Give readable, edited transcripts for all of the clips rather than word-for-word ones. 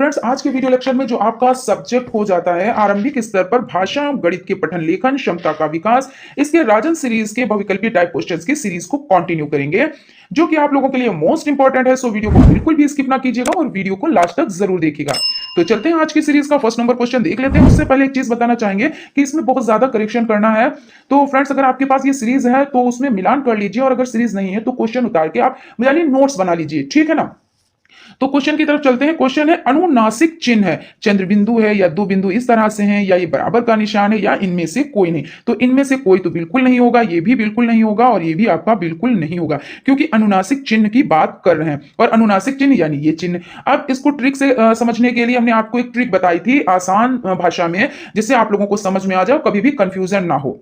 Friends, आज के video lecture में जो आपका सब्जेक्ट हो जाता है आरंभिक स्तर पर भाषा और गणित के पठन लेखन क्षमता का विकास, इसके राजन सीरीज के बहुविकल्पी टाइप क्वेश्चंस की सीरीज को कंटिन्यू करेंगे, जो कि आप लोगों के लिए मोस्ट इंपॉर्टेंट है। सो वीडियो को बिल्कुल भी स्किप ना कीजिएगा और वीडियो को लास्ट तक जरूर देखिएगा। तो चलते हैं आज की सीरीज का फर्स्ट नंबर क्वेश्चन देख लेते हैं। उससे पहले एक चीज बताना चाहेंगे कि इसमें बहुत ज्यादा करेक्शन करना है। तो फ्रेंड्स, अगर आपके पास ये सीरीज है तो उसमें मिलान कर लीजिए, और अगर सीरीज नहीं है तो क्वेश्चन उतार के आप यानी नोट्स बना लीजिए, ठीक है ना। तो क्वेश्चन की तरफ चलते हैं। क्वेश्चन है, अनुनासिक चिन्ह है, चंद्र बिंदु है या दो बिंदु इस तरह से हैं, या ये बराबर का निशान है, या इनमें से कोई नहीं। तो इनमें से कोई तो बिल्कुल नहीं होगा, ये भी बिल्कुल नहीं होगा, और ये भी आपका बिल्कुल नहीं होगा, क्योंकि अनुनासिक चिन्ह की बात कर रहे हैं। और अनुनासिक चिन्ह यानी ये चिन्ह। अब इसको ट्रिक से समझने के लिए हमने आपको एक ट्रिक बताई थी आसान भाषा में, जिससे आप लोगों को समझ में आ जाए, कभी भी कंफ्यूजन ना हो।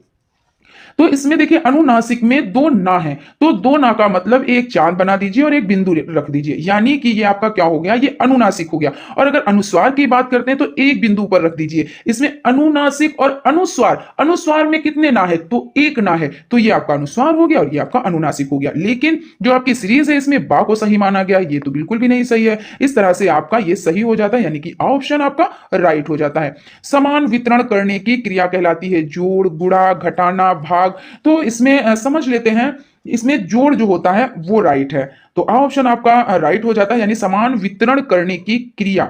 तो इसमें देखिए, अनुनासिक में दो ना है, तो दो ना का मतलब एक चांद बना दीजिए और एक बिंदु रख दीजिए, यानी कि ये आपका क्या हो गया, ये अनुनासिक हो गया। और अगर अनुस्वार की बात करते हैं तो एक बिंदु पर रख दीजिए। इसमें अनुनासिक और अनुस्वार, अनुस्वार में कितने ना है, तो एक ना है, तो ये आपका अनुस्वार हो गया और ये आपका अनुनासिक हो गया। लेकिन जो आपकी सीरीज है इसमें बा को सही माना गया, ये तो बिल्कुल भी नहीं सही है। इस तरह से आपका ये सही हो जाता है, यानी कि ऑप्शन आपका राइट हो जाता है। समान वितरण करने की क्रिया कहलाती है जोड़, गुणा, घटाना, भाग। तो इसमें समझ लेते हैं, इसमें जोड़ जो होता है वो राइट है, तो ऑप्शन आपका राइट हो जाता है, यानी समान वितरण करने की क्रिया।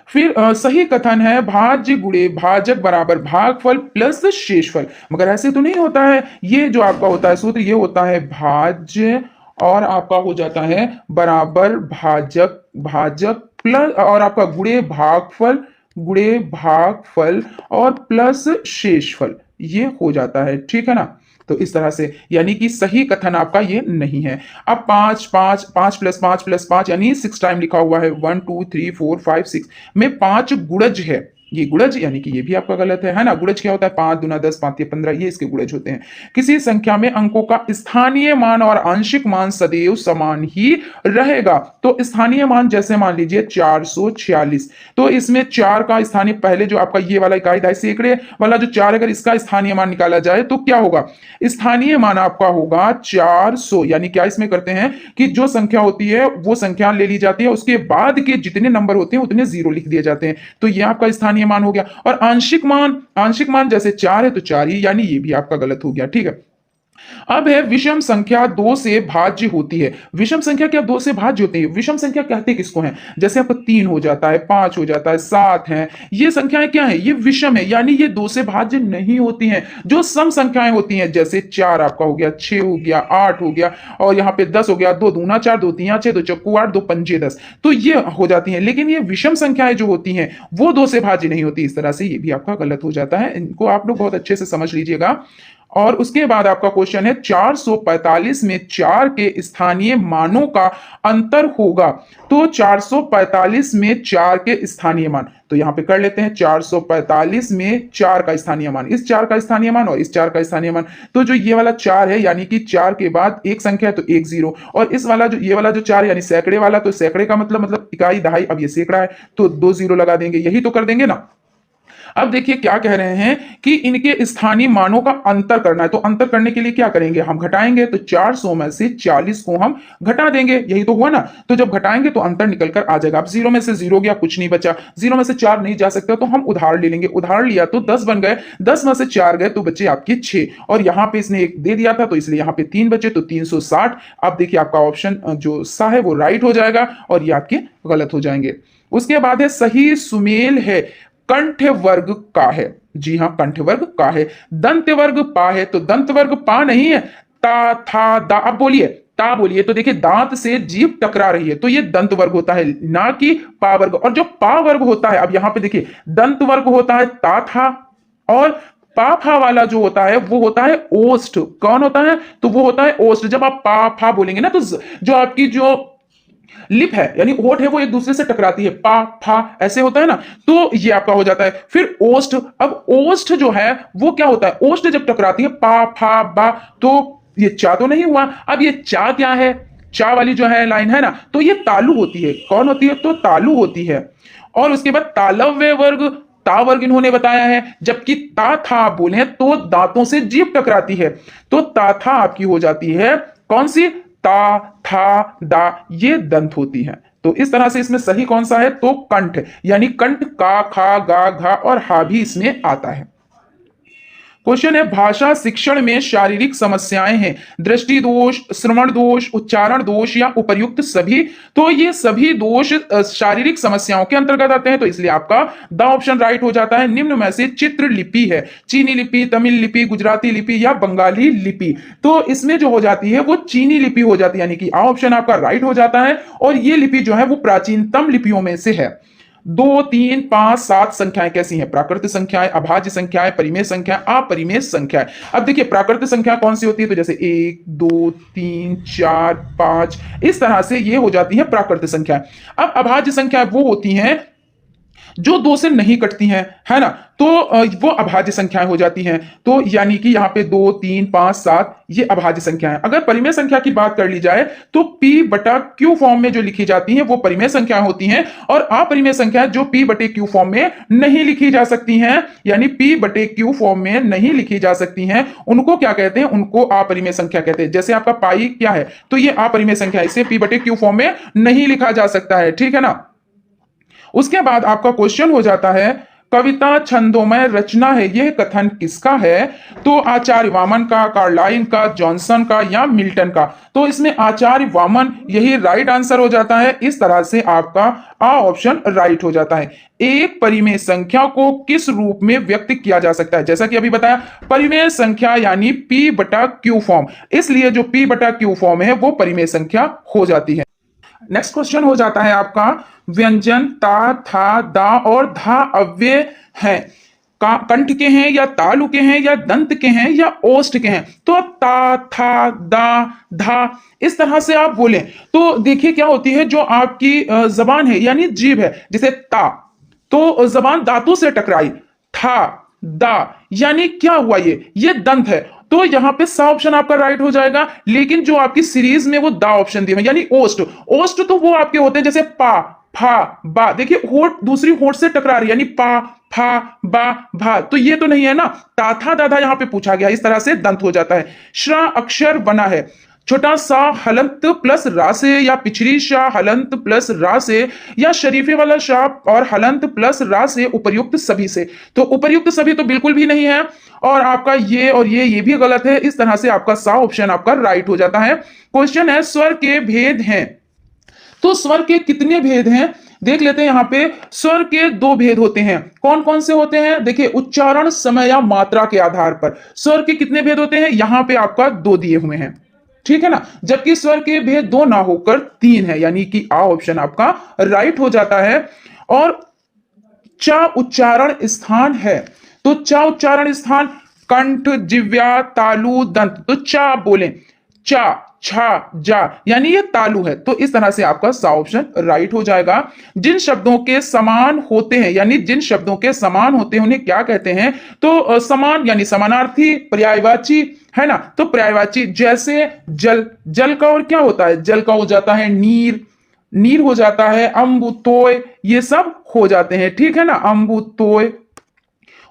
फिर सही कथन है, भाज्य गुणे भाजक बराबर भागफल प्लस शेषफल। मगर ऐसे तो नहीं होता है, ये जो आपका होता है सूत्र, ये होता है भाज्य और आपका हो जाता है बराबर भाजक, भाजक प्लस और आपका गुणे भागफल, गुणे भागफल और प्लस शेषफल, ये हो जाता है, ठीक है ना। तो इस तरह से, यानी कि सही कथन आपका ये नहीं है। अब पांच पांच पांच प्लस पांच यानी 6 टाइम लिखा हुआ है, 1 2 3 4 5 6 में 5 गुणज है, ये गुणज, यानी कि ये भी आपका गलत है ना। गुणज क्या होता है, 5 दूना 10, 5 तिया 15, ये इसके गुणज होते हैं। किसी संख्या में अंकों का स्थानीय मान और आंशिक मान सदैव समान ही रहेगा। तो स्थानीय मान जैसे मान लीजिए 446, तो इसमें 4 का स्थानीय, पहले जो आपका ये वाला इकाई दहाई सैकड़े वाला जो 4, अगर इसका स्थानीय मान निकाला जाए तो क्या होगा, स्थानीय मान आपका होगा 400। यानी क्या इसमें करते हैं कि जो संख्या होती है वो संख्या ले ली जाती है, उसके बाद के जितने नंबर होते हैं उतने जीरो लिख दिए जाते हैं, तो ये आपका स्थानीय मान हो गया। और आंशिक मान, आंशिक मान जैसे 4 है तो 4 ही, यानी ये भी आपका गलत हो गया, ठीक है। अब है, विषम संख्या 2 से भाज्य होती है। विषम संख्या क्या 2 से भाज्य होती है? विषम संख्या कहते किसको है? जैसे आपको 3 हो जाता है, 5 हो जाता है, 7 है, ये संख्याएं क्या है, ये विषम है, यानी ये 2 से भाज्य नहीं होती हैं। जो सम संख्याएं होती हैं, जैसे 4 आपका हो गया, 6 हो गया, 8 हो गया, और यहाँ पे 10 हो गया, 2 दूना 4, 2 तीन 6, 2 चौकू 8, 2 पंजे 10, तो ये हो जाती हैं। लेकिन ये विषम संख्याएं जो होती हैं वो 2 से भाज्य नहीं होती। इस तरह से ये भी आपका गलत हो जाता है, इनको आप लोग बहुत अच्छे से समझ लीजिएगा। और उसके बाद आपका क्वेश्चन है, 445 में 4 के स्थानीय मानों का अंतर होगा। तो 445 में 4 के स्थानीय मान, तो यहां पे कर लेते हैं 445 में 4 का स्थानीय मान, इस 4 का स्थानीय मान और इस 4 का स्थानीय मान। तो जो ये वाला 4 है, यानी कि 4 के बाद एक संख्या है तो एक जीरो, और इस वाला जो ये वाला जो 4 यानी सैकड़े वाला, तो सैकड़े का मतलब इकाई दहाई, अब ये सैकड़ा है तो 2 जीरो लगा देंगे, यही तो कर देंगे ना। अब देखिए क्या कह रहे हैं कि इनके स्थानीय मानों का अंतर करना है, तो अंतर करने के लिए क्या करेंगे, हम घटाएंगे। तो 400 में से 40 को हम घटा देंगे, यही तो हुआ ना। तो जब घटाएंगे तो अंतर निकल कर आ जाएगा। अब 0 में से 0 गया, कुछ नहीं बचा, 0 में से 4 नहीं जा सकता, तो हम उधार ले लेंगे। उधार लिया तो 10 बन गए, 10 में से 4 गए तो बचे आपके 6, और यहां पे इसने एक दे दिया था तो इसलिए यहां पे 3 बचे, तो 360। अब देखिए आपका ऑप्शन जो सा है वो राइट हो जाएगा और ये आपके गलत हो जाएंगे। उसके बाद है, सही सुमेल है कंठ वर्ग का है। जी हाँ, कंठ वर्ग का है। दंत वर्ग पा है, तो दंत वर्ग पा नहीं है, ता था दा। अब बोलिए, ता बोलिए, तो देखिए दांत से जीभ टकरा रही है, तो ये दंत वर्ग होता है, ना कि पा वर्ग। और जो पा वर्ग होता है, अब यहां पे देखिए, दंत वर्ग होता है ता था, और पा फा वाला जो होता है वो होता है ओष्ठ। कौन होता है, तो वो होता है ओष्ठ। जब आप पा फा बोलेंगे ना, तो जो आपकी जो लिप है यानी होठ है वो एक दूसरे से टकराती है, पा फा ऐसे होता है ना, तो ये आपका हो जाता है। फिर ओष्ठ, अब ओष्ठ जो है वो क्या होता है, ओष्ठ जब टकराती है पा फा बा, तो ये चा तो नहीं हुआ। अब ये चा क्या है, चा वाली जो है लाइन है ना, तो ये तालु होती है। कौन होती है, तो तालु होती है। और उसके बाद तालव्य वर्ग, ता वर्ग इन्होंने बताया है, जबकि ता था बोले तो दांतों से जीभ टकराती है, तो ता था आपकी हो जाती है कौन सी, ता था दा, ये दंत होती है। तो इस तरह से इसमें सही कौन सा है, तो कंठ, यानी कंठ का, खा, गा, घा और हा भी इसमें आता है। क्वेश्चन है, भाषा शिक्षण में शारीरिक समस्याएं हैं, दृष्टि दोष, श्रवण दोष, उच्चारण दोष या उपर्युक्त सभी। तो ये सभी दोष शारीरिक समस्याओं के अंतर्गत आते हैं, तो इसलिए आपका द ऑप्शन राइट हो जाता है। निम्न में से चित्र लिपि है, चीनी लिपि, तमिल लिपि, गुजराती लिपि या बंगाली लिपि। तो इसमें जो हो जाती है वो चीनी लिपि हो जाती है, यानी कि आ ऑप्शन आपका राइट हो जाता है। और ये लिपि जो है वो प्राचीनतम लिपियों में से है। 2, 3, 5, 7 संख्याएं कैसी हैं, प्राकृत संख्याएं, अभाज्य संख्याएं, परिमेय संख्या, अपरिमेय संख्याएं। अब देखिए प्राकृत संख्या कौन सी होती है, तो जैसे 1, 2, 3, 4, 5, इस तरह से ये हो जाती है प्राकृत संख्याएं। अब अभाज्य संख्या वो होती हैं जो 2 से नहीं कटती हैं, है ना, तो वो अभाज्य संख्याएं हो जाती हैं। तो यानी कि यहाँ पे 2, 3, 5, 7 ये अभाज्य संख्याएं। अगर परिमेय संख्या की बात कर ली जाए तो P बटा Q फॉर्म में जो लिखी जाती हैं वो परिमेय संख्याएं होती हैं, और अपरिमेय संख्या जो P बटे Q फॉर्म में नहीं लिखी जा सकती हैं, यानी P बटे Q फॉर्म में नहीं लिखी जा सकती हैं, उनको क्या कहते हैं, उनको अपरिमेय संख्या कहते हैं। जैसे आपका पाई क्या है, तो ये अपरिमेय संख्या, इसे P बटे Q फॉर्म में नहीं लिखा जा सकता है, ठीक है ना। उसके बाद आपका क्वेश्चन हो जाता है, कविता छंदोमय रचना है, यह कथन किसका है, तो आचार्य वामन का, कार्लाइन का, जॉनसन का या मिल्टन का। तो इसमें आचार्य वामन यही राइट आंसर हो जाता है। इस तरह से आपका आ ऑप्शन राइट हो जाता है। एक परिमेय संख्या को किस रूप में व्यक्त किया जा सकता है, जैसा कि अभी बताया, परिमेय संख्या यानी P बटा Q फॉर्म, इसलिए जो P बटा Q फॉर्म है वो परिमेय संख्या हो जाती है। नेक्स्ट क्वेश्चन हो जाता है आपका, व्यंजन ता, था, दा और धा अव्यय हैं, कंठ के हैं या तालु के हैं या दंत के हैं या ओष्ठ के हैं। तो ता, था, दा, धा इस तरह से आप बोलें तो देखिए क्या होती है, जो आपकी जबान है यानी जीभ है, जैसे ता, तो जबान दांतों से टकराई, था, दा, यानी क्या हुआ, ये दंत है, तो यहां पे सा ऑप्शन आपका राइट हो जाएगा। लेकिन जो आपकी सीरीज में वो दा ऑप्शन दिए यानी ओष्ठ, ओष्ठ तो वो आपके होते हैं जैसे पा, फा, बा, देखिए होठ दूसरी होठ से टकरा रही, यानी पा, फा, बा, भा, तो ये तो नहीं है ना। ता, था, दादा यहां पे पूछा गया, इस तरह से दंत हो जाता है। श्रा अक्षर बना है, छोटा सा हलंत प्लस रा से या पिछड़ी शाह हलंत प्लस रा से या शरीफे वाला शाह और हलंत प्लस रा से उपर्युक्त सभी से। तो उपर्युक्त सभी तो बिल्कुल भी नहीं है, और आपका ये और ये भी गलत है। इस तरह से आपका सा ऑप्शन आपका राइट हो जाता है। क्वेश्चन है, स्वर के भेद हैं, तो स्वर के कितने भेद हैं देख लेते हैं। यहां पे स्वर के 2 भेद होते हैं, कौन कौन से होते हैं, देखिए उच्चारण, समय या मात्रा के आधार पर स्वर के कितने भेद होते हैं, यहां पे आपका 2 दिए हुए हैं, ठीक है ना। जबकि स्वर के भेद 2 ना होकर 3 है, यानी कि आ ऑप्शन आपका राइट हो जाता है। और चा उच्चारण स्थान है, तो चा उच्चारण स्थान कंठ, जिव्या, तालु, दंत। तो चा बोलें, चा, छा, जा, यानी ये तालु है। तो इस तरह से आपका सा ऑप्शन राइट हो जाएगा। जिन शब्दों के समान होते हैं, यानी जिन शब्दों के समान होते हैं उन्हें क्या कहते हैं, तो समान यानी समानार्थी, पर्यायवाची, है ना। तो पर्यायवाची जैसे जल, जल का और क्या होता है, जल का हो जाता है नीर, नीर हो जाता है अम्बु, तोय, ये सब हो जाते हैं, ठीक है ना, अम्बु, तोय।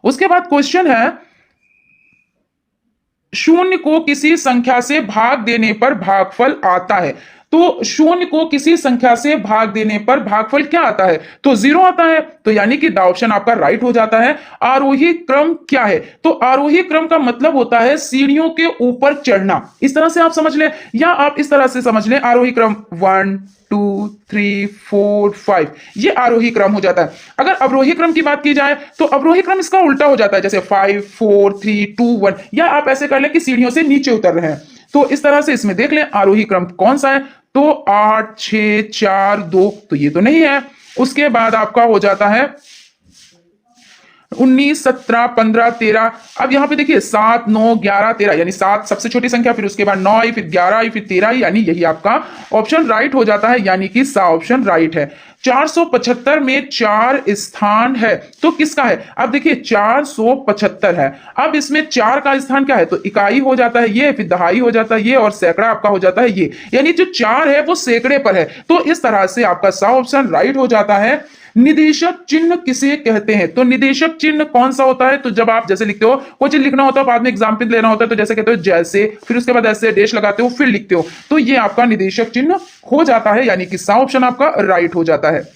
उसके बाद क्वेश्चन है, शून्य को किसी संख्या से भाग देने पर भागफल आता है, तो शून्य को किसी संख्या से भाग देने पर भागफल क्या आता है, तो 0 आता है। तो यानी कि द ऑप्शन आपका राइट हो जाता है। आरोही क्रम क्या है, तो आरोही क्रम का मतलब होता है सीढ़ियों के ऊपर चढ़ना, इस तरह से आप समझ लें, या आप इस तरह से समझ लें, आरोही क्रम 1, 2, 3, 4, 5 ये आरोही क्रम हो जाता है। अगर अवरोही क्रम की बात की जाए तो अवरोही क्रम इसका उल्टा हो जाता है, जैसे 5, 4, 3, 2, 1, या आप ऐसे कर लें कि सीढ़ियों से नीचे उतर रहे हैं। तो इस तरह से इसमें देख लें आरोही क्रम कौन सा है, तो 8, 6, 4, 2, तो ये तो नहीं है। उसके बाद आपका हो जाता है 19, 17, 15, 13। अब यहां पे देखिए 7, 9, 11, 13, यानी 7 सबसे छोटी संख्या, फिर उसके बाद 9 आई, फिर 11 आई, फिर 13 आई, यानी यही आपका ऑप्शन राइट हो जाता है, यानी कि सा ऑप्शन राइट है। 475 में 4 स्थान है, तो किसका है, अब देखिए 475 है, अब इसमें 4 का स्थान क्या है, तो इकाई हो जाता है ये, फिर दहाई हो जाता है ये, और सैकड़ा आपका हो जाता है ये, यानी जो 4 है वो सैकड़े पर है। तो इस तरह से आपका सा ऑप्शन राइट हो जाता है। निदेशक चिन्ह किसे कहते हैं? तो निदेशक चिन्ह कौन सा होता है? तो जब आप जैसे लिखते हो, कोई चीज लिखना होता है, बाद में एग्जाम्पल लेना होता है, तो जैसे कहते हो जैसे, फिर उसके बाद ऐसे डैश लगाते हो, फिर लिखते हो, तो ये आपका निदेशक चिन्ह हो जाता है, यानी कि सा ऑप्शन आपका राइट हो जाता है।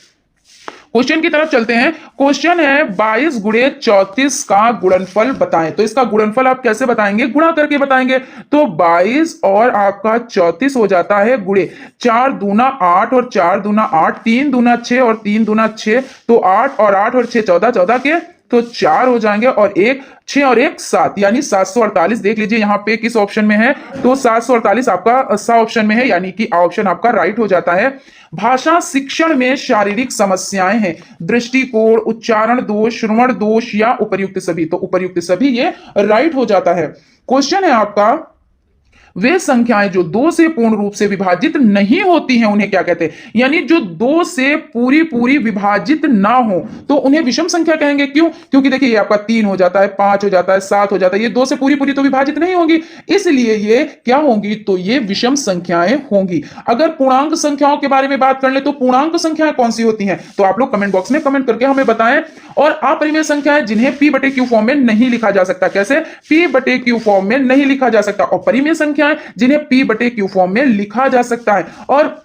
क्वेश्चन की तरफ चलते हैं। क्वेश्चन है 22 गुणे 34 का गुणनफल बताएं। तो इसका गुणनफल आप कैसे बताएंगे? गुणा करके बताएंगे। तो 22 और आपका 34 हो जाता है गुणे, 4 दूना 8 और 4 दूना 8, 3 दूना 6 और 3 दूना 6, तो 8 और 8 और 6 14, 14 के तो 4 हो जाएंगे, और एक 6 और 1 7, यानी 748। देख लीजिए यहाँ पे किस ऑप्शन में है, तो 748 आपका सा ऑप्शन में है, यानी कि ऑप्शन आपका राइट हो जाता है। भाषा शिक्षण में शारीरिक समस्याएं हैं, दृष्टिकोण, उच्चारण दोष, श्रवण दोष या उपर्युक्त सभी। तो उपर्युक्त सभी ये राइट हो जाता है। क्वेश्चन है आपका, वे संख्याएं जो 2 से पूर्ण रूप से विभाजित नहीं होती हैं उन्हें क्या कहते हैं? यानी जो 2 से पूरी पूरी विभाजित ना हो तो उन्हें विषम संख्या कहेंगे। क्यों? क्योंकि देखिए ये आपका 3 हो जाता है, 5 हो जाता है, 7 हो जाता है, ये 2 से पूरी पूरी तो विभाजित नहीं होंगी, इसलिए ये क्या होंगी? तो ये विषम संख्याएं होंगी। अगर पूर्णांक संख्याओं के बारे में बात कर ले तो पूर्णांक संख्याएं कौन सी होती हैं? तो आप लोग कमेंट बॉक्स में कमेंट करके हमें बताएं। और अपरिमेय संख्याएं जिन्हें p बटे q फॉर्म में नहीं लिखा जा सकता। कैसे? p बटे q फॉर्म में नहीं लिखा जा सकता। और परिमेय संख्याएं जिन्हें p बटे q फॉर्म में लिखा जा सकता है। और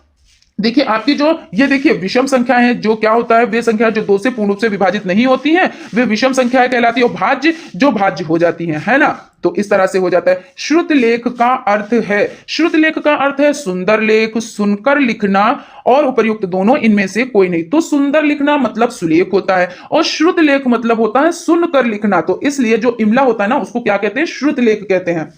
देखिए आपकी जो ये देखिए विषम संख्या है, जो क्या होता है, वे संख्या जो 2 से पूर्ण रूप से विभाजित नहीं होती हैं वे विषम संख्याएं कहलाती है, और भाज्य जो भाज्य हो जाती हैं, है ना। तो इस तरह से हो जाता है। श्रुत लेख का अर्थ है, श्रुत लेख का अर्थ है सुंदर लेख, सुनकर लिखना और उपर्युक्त दोनों, इनमें से कोई नहीं। तो सुंदर लिखना मतलब सुलेख होता है, और श्रुत लेख मतलब होता है सुनकर लिखना। तो इसलिए जो इमला होता है ना उसको क्या कहते हैं? श्रुत लेख कहते हैं।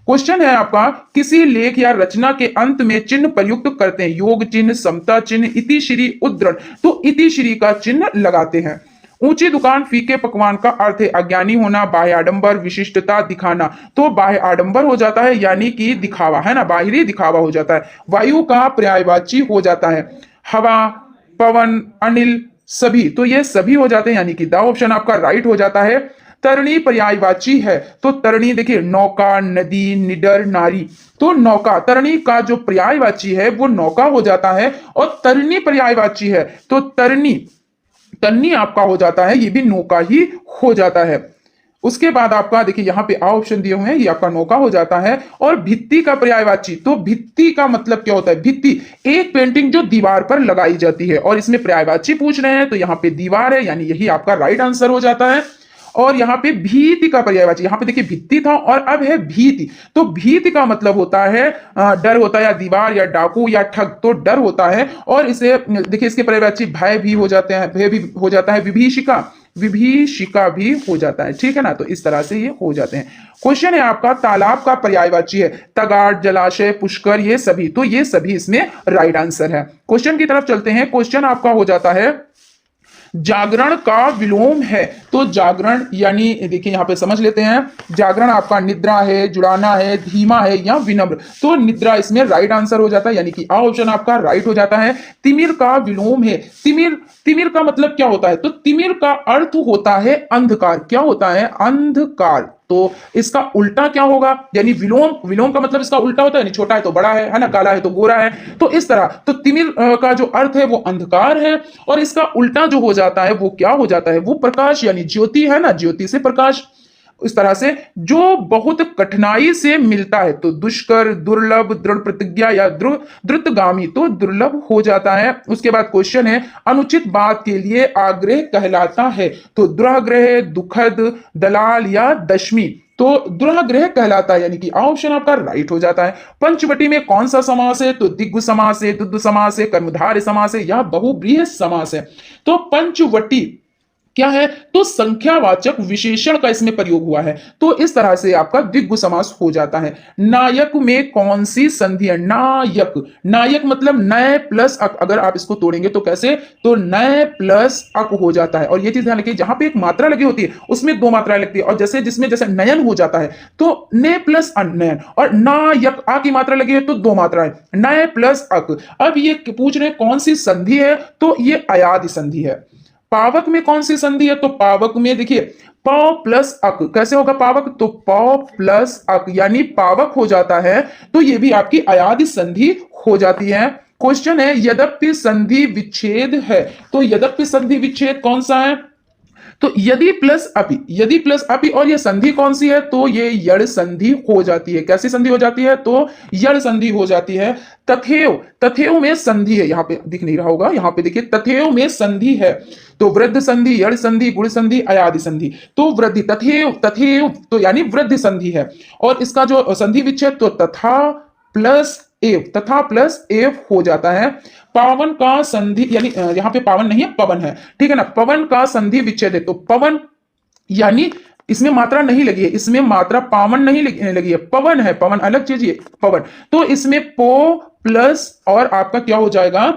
क्वेश्चन है आपका, किसी लेख या रचना के अंत में चिन्ह प्रयुक्त करते हैं, योग चिन्ह, समता चिन्ह, इतिश्री, उद्धरण। तो इतिश्री का चिन्ह लगाते हैं। ऊंची दुकान फीके पकवान का अर्थ है अज्ञानी होना, बाह्य आडंबर, विशिष्टता दिखाना। तो बाह्य आडंबर हो जाता है, यानी कि दिखावा, है ना, बाहरी दिखावा हो जाता है। वायु का पर्यायवाची हो जाता है हवा, पवन, अनिल, सभी। तो ये सभी हो जाते हैं, यानी कि द ऑप्शन आपका राइट हो जाता है। तरणी पर्यायवाची है, तो तरणी देखिए नौका, नदी, निडर, नारी। तो नौका, तरणी का जो पर्यायवाची है वो नौका हो जाता है, और तरणी पर्यायवाची है तो तरनी, तरनी आपका हो जाता है, ये भी नौका ही हो जाता है। उसके बाद आपका देखिए यहाँ पे आ ऑप्शन दिए हुए हैं, ये आपका नौका हो जाता है। और भित्ति का पर्यायवाची, तो भित्ति का मतलब क्या होता है? भित्ति एक पेंटिंग जो दीवार पर लगाई जाती है, और इसमें पर्यायवाची पूछ रहे हैं तो यहाँ पे दीवार है, यानी यही आपका राइट आंसर हो जाता है। और यहाँ पे भीति का पर्यायवाची, यहाँ पे देखिए भित्ति था और अब है भीति। तो भीति का मतलब होता है डर होता है, या दीवार, या डाकू, या ठग। तो डर होता है, और इसे देखिए इसके पर्यायवाची भय भी हो जाते हैं, भय भी हो जाता है, विभीषिका, विभीषिका भी हो जाता है, ठीक है ना। तो इस तरह से ये हो जाते हैं। क्वेश्चन है आपका, तालाब का पर्यायवाची है तगाड़, जलाशय, पुष्कर, ये सभी। तो ये सभी इसमें राइट आंसर है। क्वेश्चन की तरफ चलते हैं। क्वेश्चन आपका हो जाता है जागरण का विलोम है। तो जागरण यानी देखिए यहां पे समझ लेते हैं, जागरण आपका निद्रा है, जुड़ाना है, धीमा है, या विनम्र। तो निद्रा इसमें राइट आंसर हो जाता है, यानी कि आ ऑप्शन आपका राइट हो जाता है। तिमिर का विलोम है, तिमिर, तिमिर का मतलब क्या होता है? तो तिमिर का अर्थ होता है अंधकार। क्या होता है? अंधकार। तो इसका उल्टा क्या होगा? यानी विलोम, विलोम का मतलब इसका उल्टा होता है, यानी छोटा है तो बड़ा है ना, काला है तो गोरा है। तो इस तरह तो तिमिर का जो अर्थ है वो अंधकार है, और इसका उल्टा जो हो जाता है वो क्या हो जाता है? वो प्रकाश, यानी ज्योति, है ना, ज्योति से प्रकाश। इस तरह से जो बहुत कठिनाई से मिलता है, तो दुष्कर, दुर्लभ, दृढ़ प्रतिज्ञा, या द्रुतगामी। तो दुर्लभ हो जाता है। उसके बाद क्वेश्चन है, अनुचित बात के लिए आग्रह कहलाता है। तो दुराग्रह, दुखद, दलाल, या दशमी। तो दुराग्रह कहलाता है, यानी कि ऑप्शन आपका राइट हो जाता है। पंचवटी में कौन सा समास है? तो दिग्गु समास है, दुद्ध समास है, कर्मधारय समास है, या बहुब्रीहि समास है। तो पंचवटी क्या है? तो संख्यावाचक विशेषण का इसमें प्रयोग हुआ है। तो इस तरह से आपका द्विगु समास हो जाता है। नायक में कौन सी संधि है? नायक, नायक मतलब नय प्लस अक। अगर आप इसको तोड़ेंगे तो कैसे? तो नय प्लस अक हो जाता है। और ये चीज ध्यान रखिए, जहां पे एक मात्रा लगी होती है उसमें 2 मात्राएं लगती है, और जैसे जिसमें जैसे नयन हो जाता है तो ने प्लस अनयन, और नायक आ की मात्रा लगी है तो 2 मात्राएं, नय प्लस अक। अब ये पूछ रहे हैं कौन सी संधि है? तो ये अयादि संधि है। पावक में कौन सी संधि है? तो पावक में देखिए प प्लस अक। कैसे होगा पावक? तो प प्लस अक, यानी पावक हो जाता है। तो ये भी आपकी अयादि संधि हो जाती है। क्वेश्चन है यद्यपि संधि विच्छेद है, तो यद्यपि संधि विच्छेद कौन सा है? तो यदि प्लस अपि और ये संधि कौन सी है? तो ये यड़ संधि हो जाती है। कैसी संधि हो जाती है? तो यड़ संधि हो जाती है। तथेव, तथेव में संधि है, यहां पे दिख नहीं रहा होगा, यहां पे देखिए तथेव में संधि है, तो वृद्ध संधि, यड़ संधि, गुण संधि, अयादि संधि। तो वृद्धि, तथेव, तथेव तो यानी वृद्धि संधि है, और इसका जो संधि विच्छेद तो तथा प्लस एव, तथा प्लस एव हो जाता है। पावन का संधि यानी यहां पे पावन नहीं है, पवन है, ठीक है ना। पवन का संधि विच्छेद है, तो पवन यानी इसमें मात्रा नहीं लगी है, इसमें मात्रा पावन नहीं लगी है, पवन है, पवन अलग चीज है पवन। तो इसमें पो प्लस और आपका क्या हो जाएगा?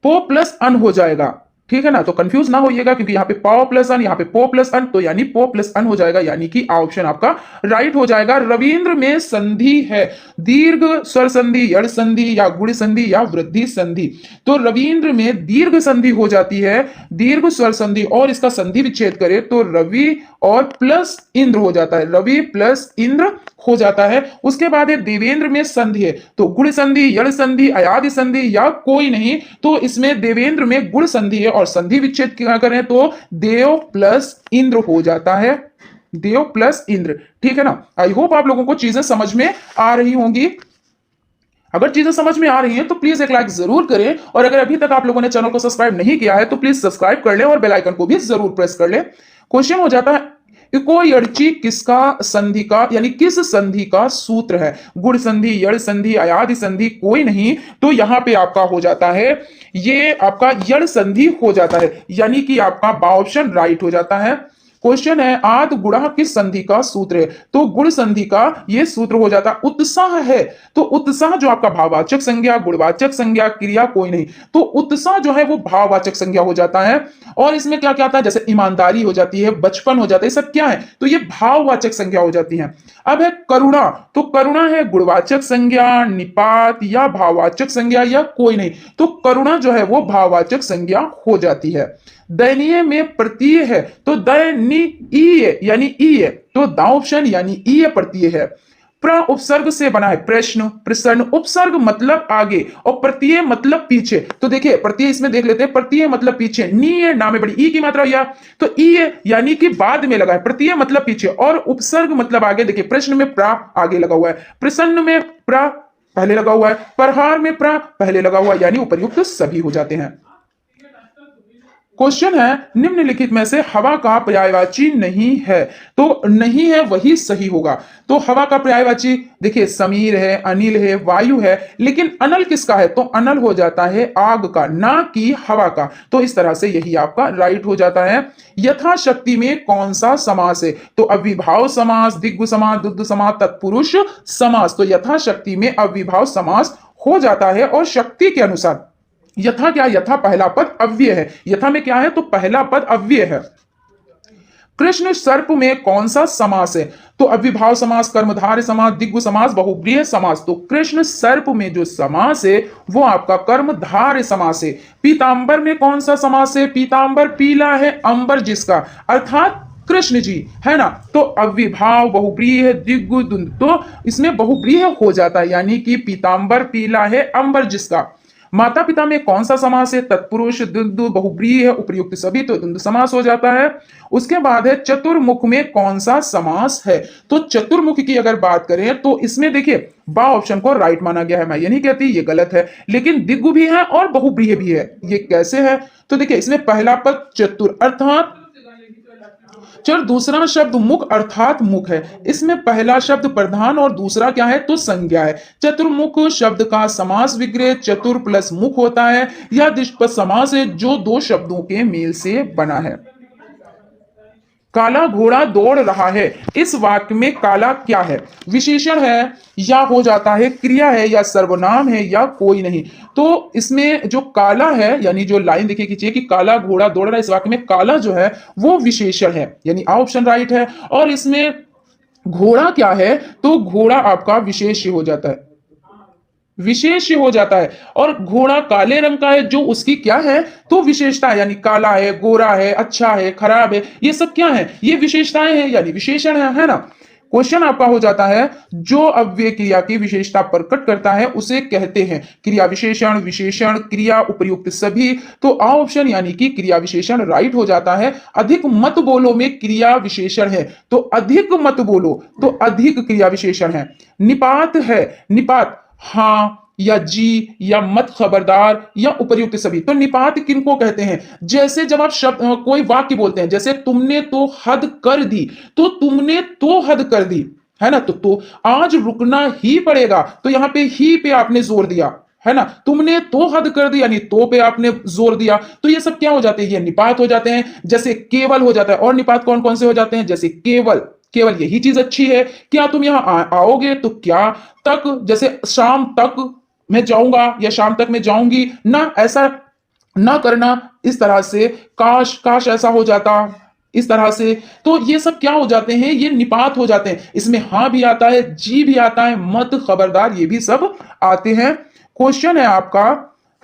पो प्लस अन हो जाएगा, ठीक है ना। तो कंफ्यूज ना होइएगा, क्योंकि यहाँ पे पो प्लस अन, यहाँ पे पो प्लस अन, तो यानी पो प्लस अन हो जाएगा, यानी कि ऑप्शन आपका राइट हो जाएगा। रविंद्र में संधि है, दीर्घ स्वर संधि, यड़ संधि या गुण संधि या वृद्धि संधि। तो रविंद्र में दीर्घ संधि हो जाती है, दीर्घ स्वर संधि, और इसका संधि विच्छेद करें तो रवि और प्लस इंद्र हो जाता है, रवि प्लस इंद्र हो जाता है। उसके बाद है देवेंद्र में संधि है, तो गुण संधि, यड़ संधि, अयादि संधि या कोई नहीं, तो इसमें देवेंद्र में गुण संधि है, और संधि विच्छेद क्या करें तो देव प्लस इंद्र हो जाता है, देव प्लस इंद्र, ठीक है ना। आई होप आप लोगों को चीजें समझ में आ रही होंगी। अगर चीजें समझ में आ रही हैं तो प्लीज एक लाइक जरूर करें, और अगर अभी तक आप लोगों ने चैनल को सब्सक्राइब नहीं किया है तो प्लीज सब्सक्राइब कर लें और बेल आइकन को भी जरूर प्रेस कर लें। क्वेश्चन हो जाता है इको यड़ची किसका संधि का यानी किस संधि का सूत्र है? गुण संधि, यड़ संधि, अयादि संधि, कोई नहीं, तो यहां पे आपका हो जाता है ये आपका यड़ संधि हो जाता है, यानी कि आपका बा ऑप्शन राइट हो जाता है। क्वेश्चन है आद गुणा किस संधि का सूत्र है? तो गुण संधि का यह सूत्र हो जाता है उत्साह है, तो उत्साह जो आपका भाववाचक संज्ञा, गुणवाचक संज्ञा, क्रिया कोई नहीं, तो उत्साह जो है वो भाववाचक संज्ञा हो जाता है। और इसमें क्या क्या आता है? जैसे ईमानदारी हो जाती है, बचपन हो जाता है, सब क्या है? तो ये भाववाचक संज्ञा हो जाती है। अब है करुणा, तो करुणा है गुणवाचक संज्ञा, निपात या भाववाचक संज्ञा या कोई नहीं, तो करुणा जो है वो भाववाचक संज्ञा हो जाती है। दयनीय में प्रत्यय है, तो दयनीय यानी ई है, तो दा ऑप्शन यानी ई प्रत्यय है। प्र उपसर्ग से बना है, प्रश्न, प्रसन्न, उपसर्ग मतलब आगे और प्रत्यय मतलब पीछे। तो देखिए प्रत्यय इसमें देख लेते हैं, प्रत्यय मतलब पीछे, नी नाम में बड़ी ई की मात्रा या तो ई है यानी कि बाद में लगा है, प्रत्यय मतलब पीछे, और उपसर्ग मतलब आगे। देखिए प्रश्न में प्रा आगे लगा हुआ है, प्रसन्न में प्रा पहले लगा हुआ है, प्रहार में प्रा पहले लगा हुआ है, यानी उपर्युक्त सभी हो जाते हैं। क्वेश्चन है निम्नलिखित में से हवा का पर्यायवाची नहीं है, तो नहीं है वही सही होगा। तो हवा का पर्यायवाची देखिए समीर है, अनिल है, वायु है, लेकिन अनल किसका है? तो अनल हो जाता है आग का, ना कि हवा का। तो इस तरह से यही आपका राइट हो जाता है। यथाशक्ति में कौन सा समास है? तो अविभाव समास, दिग्गु समास, दुग्ध समास, तत्पुरुष समास। तो यथाशक्ति में अविभाव समास हो जाता है, और शक्ति के अनुसार यथा क्या? यथा पहला पद अव्यय है, यथा में क्या है? तो पहला पद अव्यय है। कृष्ण सर्प में कौन सा समास है? तो अविभाव समास, कर्मधारय समास, दिग्गु समास, बहुब्रीहि समास। तो कृष्ण सर्प में जो समास है वो आपका कर्मधारय समास है। पीतांबर में कौन सा समास है? पीतांबर पीला है, अंबर जिसका, अर्थात कृष्ण जी, है ना। तो अविभाव, बहुब्रीहि, दिग्गु, द्वंद्व, तो इसमें बहुब्रीहि हो जाता है, यानी कि पीतांबर पीला है, अंबर जिसका। माता पिता में कौन सा समास है? तत्पुरुष, द्वंद्व, बहुब्रीहि है, उपर्युक्त सभी, तो द्वंद्व समास हो जाता है। उसके बाद है चतुर्मुख में कौन सा समास है? तो चतुर्मुख की अगर बात करें तो इसमें देखिए बा ऑप्शन को राइट माना गया है, मैं ये नहीं कहती ये गलत है, लेकिन दिग्गु भी है और बहुब्रीहि भी है। ये कैसे है? तो देखिए इसमें पहला पद चतुर अर्थात चल, दूसरा शब्द मुख अर्थात मुख है, इसमें पहला शब्द प्रधान और दूसरा क्या है? तो संज्ञा है। चतुर्मुख शब्द का समास विग्रह चतुर प्लस मुख होता है, या द्विपद समास है जो दो शब्दों के मेल से बना है। काला घोड़ा दौड़ रहा है, इस वाक्य में काला क्या है? विशेषण है या हो जाता है क्रिया है या सर्वनाम है या कोई नहीं। तो इसमें जो काला है यानी जो लाइन देखिए खींचिए कि काला घोड़ा दौड़ रहा है, इस वाक्य में काला जो है वो विशेषण है, यानी ऑप्शन राइट है। और इसमें घोड़ा क्या है? तो घोड़ा आपका विशेष्य हो जाता है, विशेष हो जाता है। और घोड़ा काले रंग का है, जो उसकी क्या है? तो विशेषता है, यानी काला है, गोरा है, अच्छा है, खराब है, ये सब क्या है? ये विशेषताएं हैं, यानी विशेषण है ना। क्वेश्चन आपका हो जाता है जो अव्यय क्रिया की विशेषता प्रकट करता है उसे कहते हैं क्रिया विशेषण, विशेषण, क्रिया, उपर्युक्त सभी। तो आ ऑप्शन यानी कि क्रिया विशेषण राइट हो जाता है। अधिक मत बोलो में क्रिया विशेषण है, तो अधिक मत बोलो तो अधिक क्रिया विशेषण है। निपात है, निपात हाँ या जी या मत खबरदार या उपर्युक्त सभी। तो निपात किनको कहते हैं? जैसे जब आप शब्द कोई वाक्य बोलते हैं, जैसे तुमने तो हद कर दी, तो तुमने तो हद कर दी, है ना, तो आज रुकना ही पड़ेगा, तो यहां पे ही पे आपने जोर दिया, है ना। तुमने तो हद कर दी यानी तो पे आपने जोर दिया। तो ये सब क्या हो जाते हैं? ये निपात हो जाते हैं। जैसे केवल हो जाता है। और निपात कौन कौन से हो जाते हैं? जैसे केवल, केवल यही चीज अच्छी है, क्या तुम यहां आओगे, तो क्या तक, जैसे शाम तक मैं जाऊंगा या शाम तक मैं जाऊंगी ना, ऐसा ना करना, इस तरह से काश, काश ऐसा हो जाता, इस तरह से। तो ये सब क्या हो जाते हैं? ये निपात हो जाते हैं। इसमें हाँ भी आता है, जी भी आता है, मत खबरदार ये भी सब आते हैं। क्वेश्चन है आपका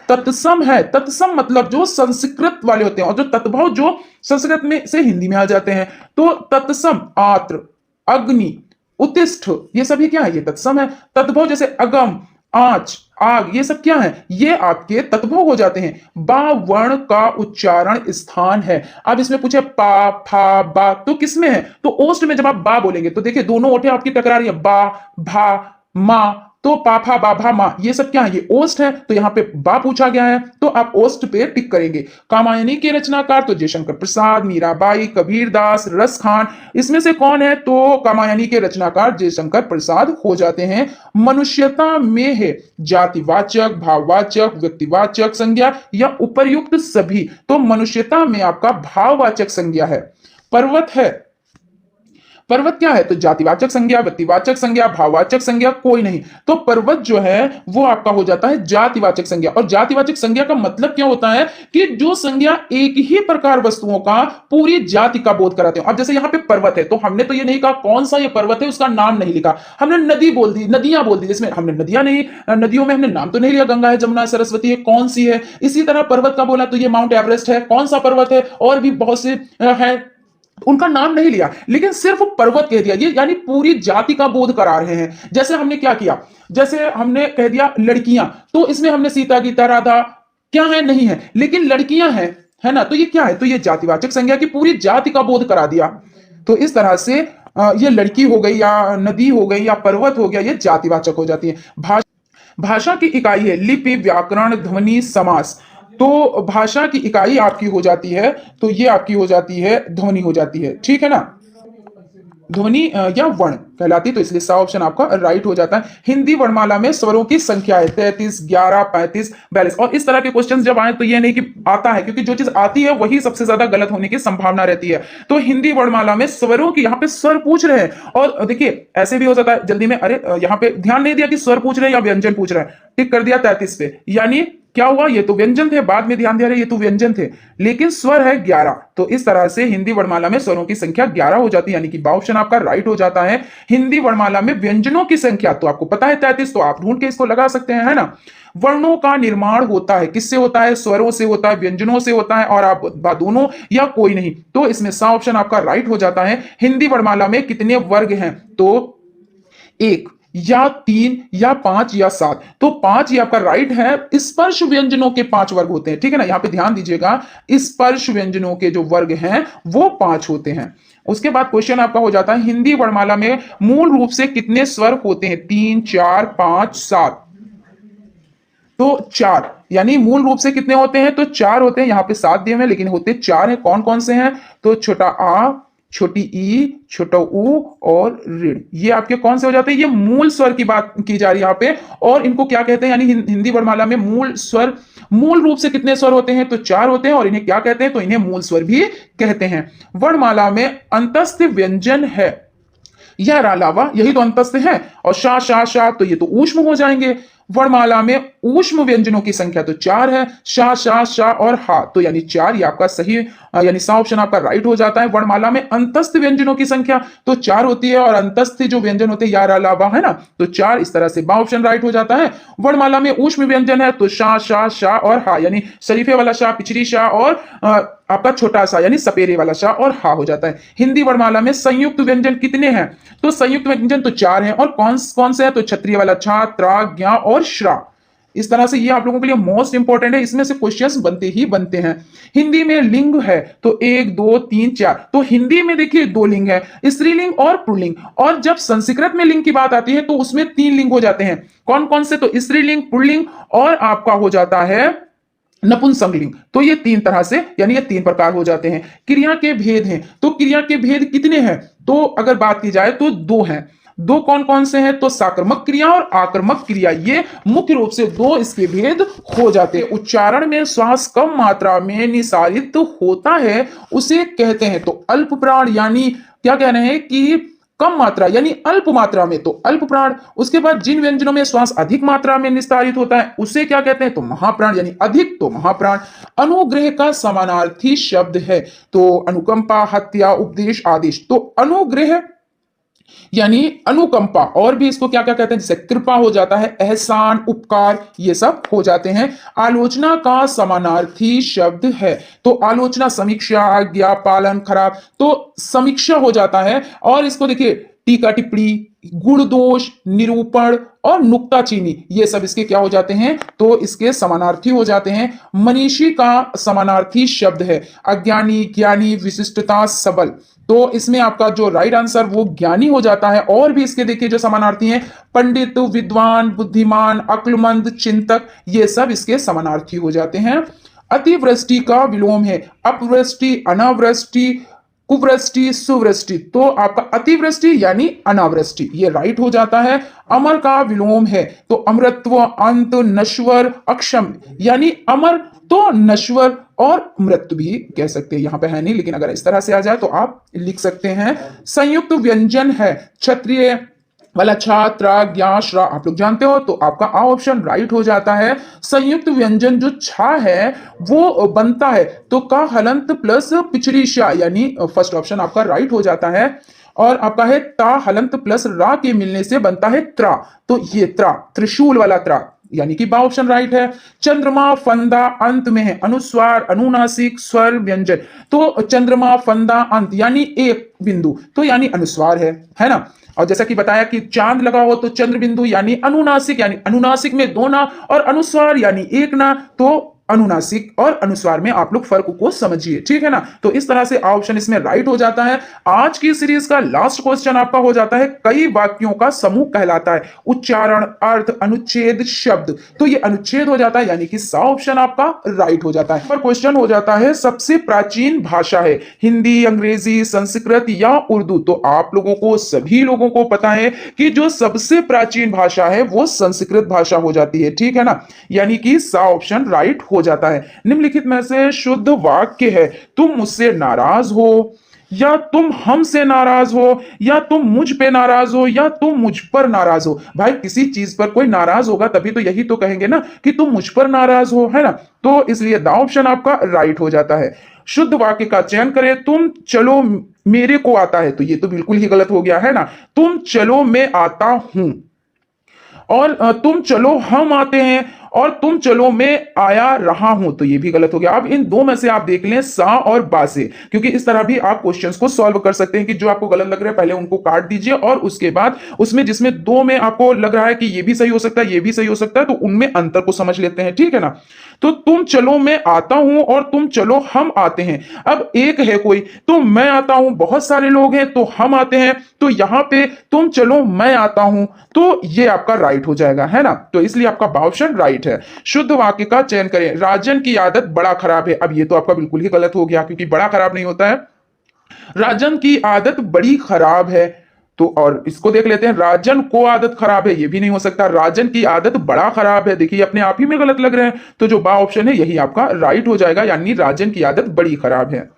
तत्सम है। तत्सम मतलब जो संस्कृत वाले होते हैं, और जो तत्भव जो संस्कृत में से हिंदी में आ जाते हैं। तो तत्सम आत्र, अग्नि, उत्तिष्ठ, ये सभी क्या है? ये तत्सम है। तत्भव जैसे अगम, आंच, आग, ये सब क्या है? ये आपके तत्भव हो जाते हैं। बा वर्ण का उच्चारण स्थान है। अब इसमें पूछे पा, फा, बा, तो किसमें है? तो ओष्ठ में जब आप बा बोलेंगे तो देखिए दोनों ओठे आपकी टकरा रही है, बा, भा, मा। तो पाफा, बाभा, मा, ये सब क्या है? ये ओष्ठ है। तो यहां पे बा पूछा गया है, तो आप ओष्ठ पे टिक करेंगे। कामायनी के रचनाकार तो जयशंकर प्रसाद, मीराबाई, कबीरदास, रस खान, इसमें से कौन है? तो कामायनी के रचनाकार जयशंकर प्रसाद हो जाते हैं। मनुष्यता में है जातिवाचक, भाववाचक, व्यक्तिवाचक संज्ञा या उपर्युक्त सभी। तो मनुष्यता में आपका भाववाचक संज्ञा है। पर्वत है, पर्वत क्या है? तो जातिवाचक संज्ञा, व्यक्तिवाचक संज्ञा, भाववाचक संज्ञा कोई नहीं। तो पर्वत जो है वो आपका हो जाता है जातिवाचक संज्ञा। और जातिवाचक संज्ञा का मतलब क्या होता है? कि जो संज्ञा एक ही प्रकार वस्तुओं का पूरी जाति का बोध कराते हो। अब जैसे यहाँ पे पर्वत है, तो हमने तो ये नहीं कहा कौन सा ये पर्वत है, उसका नाम नहीं लिखा, हमने नदी बोल दी, नदियां बोल दी, जिसमें हमने नदियां नहीं, नदियों में हमने नाम तो नहीं लिया, गंगा है, जमुना है, सरस्वती है, कौन सी है। इसी तरह पर्वत का बोला तो ये माउंट एवरेस्ट है, कौन सा पर्वत है, और भी बहुत से है, उनका नाम नहीं लिया, लेकिन सिर्फ पर्वत कह दिया। ये यानी पूरी जाति का बोध करा रहे हैं। जैसे हमने क्या किया? जैसे हमने कह दिया लड़कियां, तो इसमें हमने सीता, गीता, राधा क्या है? नहीं है, लेकिन लड़कियां हैं, है ना। तो ये क्या है? तो ये जातिवाचक संज्ञा की पूरी जाति का बोध करा दिया। तो इस तरह से ये लड़की हो गई या नदी हो गई या पर्वत हो गया, ये जातिवाचक हो जाती है। भाषा की इकाई है लिपि, व्याकरण, ध्वनि, समास। तो भाषा की इकाई आपकी हो जाती है, तो ये आपकी हो जाती है ध्वनि हो जाती है, ठीक है ना। ध्वनि या वर्ण कहलाती, तो इसलिए सा ऑप्शन आपका राइट हो जाता है। हिंदी वर्णमाला में स्वरों की संख्या है 33, 11, 35, 42। और इस तरह के क्वेश्चन जब आए तो ये नहीं कि आता है, क्योंकि जो चीज आती है वही सबसे ज्यादा गलत होने की संभावना रहती है। तो हिंदी वर्णमाला में स्वरों की, यहाँ पे स्वर पूछ रहे हैं, और देखिए ऐसे भी हो जाता है जल्दी में, अरे यहाँ पे ध्यान नहीं दिया कि स्वर पूछ रहे हैं या व्यंजन पूछ रहे हैं, टिक कर दिया 33 पे, यानी क्या हुआ? ये तो व्यंजन थे, बाद में ध्यान दिया रहे ये तो व्यंजन थे, लेकिन स्वर है 11। तो इस तरह से हिंदी वर्णमाला में स्वरों की संख्या 11 हो जाती है, यानी कि बा ऑप्शन आपका राइट हो जाता है। हिंदी वर्णमाला में व्यंजनों की संख्या तो आपको पता है 33, तो आप ढूंढ के इसको लगा सकते हैं, है ना। वर्णों का निर्माण होता है किससे होता है? स्वरों से होता है, व्यंजनों से होता है, और आप दोनों या कोई नहीं। तो इसमें सा ऑप्शन आपका राइट हो जाता है। हिंदी वर्णमाला में कितने वर्ग हैं? तो 1 या 3 या 5 या 7। तो 5 ही आपका राइट है। स्पर्श व्यंजनों के 5 वर्ग होते हैं, ठीक है ना। यहां पे ध्यान दीजिएगा, स्पर्श व्यंजनों के जो वर्ग हैं वो 5 होते हैं। उसके बाद क्वेश्चन आपका हो जाता है हिंदी वर्णमाला में मूल रूप से कितने स्वर होते हैं? 3, 4, 5, 7। तो 4, यानी मूल रूप से कितने होते हैं? तो 4 होते हैं। यहां पे 7 दिए हुए, लेकिन होते 4 हैं। कौन कौन से हैं? तो छोटा आ, छोटी ई, छोटा ऊ और ऋण, ये आपके कौन से हो जाते हैं? ये मूल स्वर की बात की जा रही है यहाँ पे। और इनको क्या कहते हैं? यानी हिंदी वर्णमाला में मूल स्वर, मूल रूप से कितने स्वर होते हैं? तो 4 होते हैं। और इन्हें क्या कहते हैं? तो इन्हें मूल स्वर भी कहते हैं। वर्णमाला में अंतस्थ व्यंजन है या अलावा, यही तो अंतस्थ है। और शा, शा, शा, तो ये तो ऊष्म हो जाएंगे। वर्णमाला में ऊष्म व्यंजनों की संख्या तो 4 है, शा, शा, शा और हा, तो यानी 4, ये आपका सही यानी सा ऑप्शन आपका राइट हो जाता है। वर्णमाला में अंतस्थ व्यंजनों की संख्या तो 4 होती है और अंतस्थ जो व्यंजन होते हैं यार अलावा, है ना, तो 4, इस तरह से बा ऑप्शन राइट हो जाता है। वर्णमाला में ऊष्म व्यंजन है तो शा, शा, शा और हा, यानी शरीफे वाला शा, पिछड़ी शा और आपका छोटा सा यानी सपेरे वाला शा और हा हो जाता है। हिंदी वर्णमाला में संयुक्त व्यंजन कितने हैं? तो संयुक्त व्यंजन तो 4 हैं और कौन कौन से हैं? तो क्षत्रिय वाला छा, त्रा, ज्ञा और श्रा। इस तरह से ये आप लोगों के लिए मोस्ट इंपॉर्टेंट है, इसमें से क्वेश्चंस बनते ही बनते हैं। हिंदी में लिंग है तो 1 2 3 4, तो हिंदी में देखिए 2 लिंग है, स्त्रीलिंग और पुल्लिंग। और जब संस्कृत में लिंग की बात आती है तो उसमें 3 लिंग हो जाते हैं। कौन कौन से? तो स्त्रीलिंग, पुल्लिंग और आपका हो जाता है नपुंसकलिंग। तो ये 3 तरह से यानी ये 3 प्रकार हो जाते हैं। क्रिया के भेद हैं, तो क्रिया के भेद कितने हैं? तो अगर बात की जाए तो 2 हैं। 2 कौन कौन से हैं? तो साकर्मक क्रिया और आकर्मक क्रिया, ये मुख्य रूप से 2 इसके भेद हो जाते हैं। उच्चारण में श्वास कम मात्रा में निसारित होता है उसे कहते हैं तो अल्प प्राण, यानी क्या कह रहे हैं कि कम मात्रा यानी अल्प मात्रा में, तो अल्प प्राण। उसके बाद जिन व्यंजनों में श्वास अधिक मात्रा में निस्तारित होता है उसे क्या कहते हैं? तो महाप्राण, यानी अधिक, तो महाप्राण। अनुग्रह का समानार्थी शब्द है तो अनुकंपा, हत्या, उपदेश, आदेश। तो अनुग्रह यानी अनुकंपा, और भी इसको क्या क्या कहते हैं? जैसे कृपा हो जाता है, एहसान, उपकार, ये सब हो जाते हैं। आलोचना का समानार्थी शब्द है तो आलोचना समीक्षा, आज्ञा, पालन, खराब, तो समीक्षा हो जाता है। और इसको देखिए टीका टिप्पणी, गुण दोष, निरूपण और नुक्ताचीनी, ये सब इसके क्या हो जाते हैं? तो इसके समानार्थी हो जाते हैं। मनीषी का समानार्थी शब्द है अज्ञानी, ज्ञानी, विशिष्टता, सबल। तो इसमें आपका जो राइट आंसर वो ज्ञानी हो जाता है। और भी इसके देखिए जो समानार्थी हैं, पंडित, विद्वान, बुद्धिमान, अक्लमंद, चिंतक, ये सब इसके समानार्थी हो जाते हैं। अतिवृष्टि का विलोम है अपवृष्टि, अनावृष्टि, कुवृष्टि, सुवृष्टि। तो आपका अतिवृष्टि यानी अनावृष्टि, ये राइट हो जाता है। अमर का विलोम है तो अमरत्व, अंत, नश्वर, अक्षम, यानी अमर तो नश्वर और मृत्यु भी कह सकते हैं, यहां पे है नहीं लेकिन अगर इस तरह से आ जाए तो आप लिख सकते हैं। संयुक्त व्यंजन है क्षत्रिय वाला छात्र, ज्ञा, श्रा, आप लोग जानते हो तो आपका आ ऑप्शन राइट हो जाता है। संयुक्त व्यंजन जो छा है वो बनता है तो का हलंत प्लस पिछड़ी शा, यानी फर्स्ट ऑप्शन आपका राइट हो जाता है। और आपका है ता हलंत प्लस रा के मिलने से बनता है त्रा, तो ये त्रा, त्रिशूल वाला त्रा, यानी कि बा ऑप्शन राइट है। चंद्रमा, फंदा अंत में है अनुस्वार, अनुनासिक, स्वर, व्यंजन। तो चंद्रमा, फंदा, अंत यानी एक बिंदु, तो यानी अनुस्वार है ना। और जैसा कि बताया कि चांद लगा हो तो चंद्र बिंदु यानी अनुनासिक, यानी अनुनासिक में 2 ना, और अनुस्वार यानी 1 ना, तो अनुनासिक और अनुस्वार में आप लोग फर्क को समझिए, ठीक है ना। तो इस तरह से ऑप्शन इसमें राइट हो जाता है। आज की सीरीज का लास्ट क्वेश्चन आपका हो जाता है कई वाक्यों का समूह कहलाता है उच्चारण, अर्थ, अनुच्छेद, शब्द। तो ये अनुच्छेद हो जाता है यानी कि सा ऑप्शन आपका राइट हो जाता है। पर क्वेश्चन हो जाता है सबसे प्राचीन भाषा है हिंदी, अंग्रेजी, संस्कृत या उर्दू। तो आप लोगों को, सभी लोगों को पता है कि जो सबसे प्राचीन भाषा है वो संस्कृत भाषा हो जाती है, ठीक है ना, यानी कि सा ऑप्शन राइट हो जाता है। निम्नलिखित में से शुद्ध वाक्य है तुम मुझसे नाराज हो, या तुम हमसे नाराज हो, या तुम मुझ पे नाराज हो, या तुम मुझ पर नाराज हो। भाई किसी चीज पर कोई नाराज होगा तभी तो यही तो कहेंगे ना कि तुम मुझ पर नाराज हो, है ना। तो इसलिए द ऑप्शन आपका राइट हो जाता है। शुद्ध वाक्य का चयन करें, तुम चलो मेरे को आता है, तो ये तो बिल्कुल ही गलत हो गया है ना। तुम चलो मैं आता हूं, और तुम चलो हम आते हैं, और तुम चलो मैं आया रहा हूं, तो ये भी गलत हो गया। अब इन 2 में से आप देख लें सा और बा से, क्योंकि इस तरह भी आप क्वेश्चंस को सॉल्व कर सकते हैं कि जो आपको गलत लग रहा है पहले उनको काट दीजिए और उसके बाद उसमें जिसमें 2 में आपको लग रहा है कि ये भी सही हो सकता है, ये भी सही हो सकता है, तो उनमें अंतर को समझ लेते हैं, ठीक है ना। तो तुम चलो मैं आता हूं और तुम चलो हम आते हैं। अब एक है कोई, तो मैं आता हूं, बहुत सारे लोग हैं तो हम आते हैं, तो यहां पे तुम चलो मैं आता हूं, तो ये आपका राइट हो जाएगा, है ना। तो इसलिए आपका ऑप्शन राइट है। शुद्ध वाक्य का चयन करें, राजन की आदत बड़ा खराब है। अब ये तो आपका बिल्कुल ही गलत हो गया क्योंकि बड़ा खराब नहीं होता है, राजन की आदत बड़ी खराब है। तो और इसको देख लेते हैं, राजन को आदत खराब है, ये भी नहीं हो सकता। राजन की आदत बड़ा खराब है, देखिए अपने आप ही में गलत लग रहे हैं, तो जो बा ऑप्शन है यही आपका राइट हो जाएगा, यानी राजन की आदत बड़ी खराब है।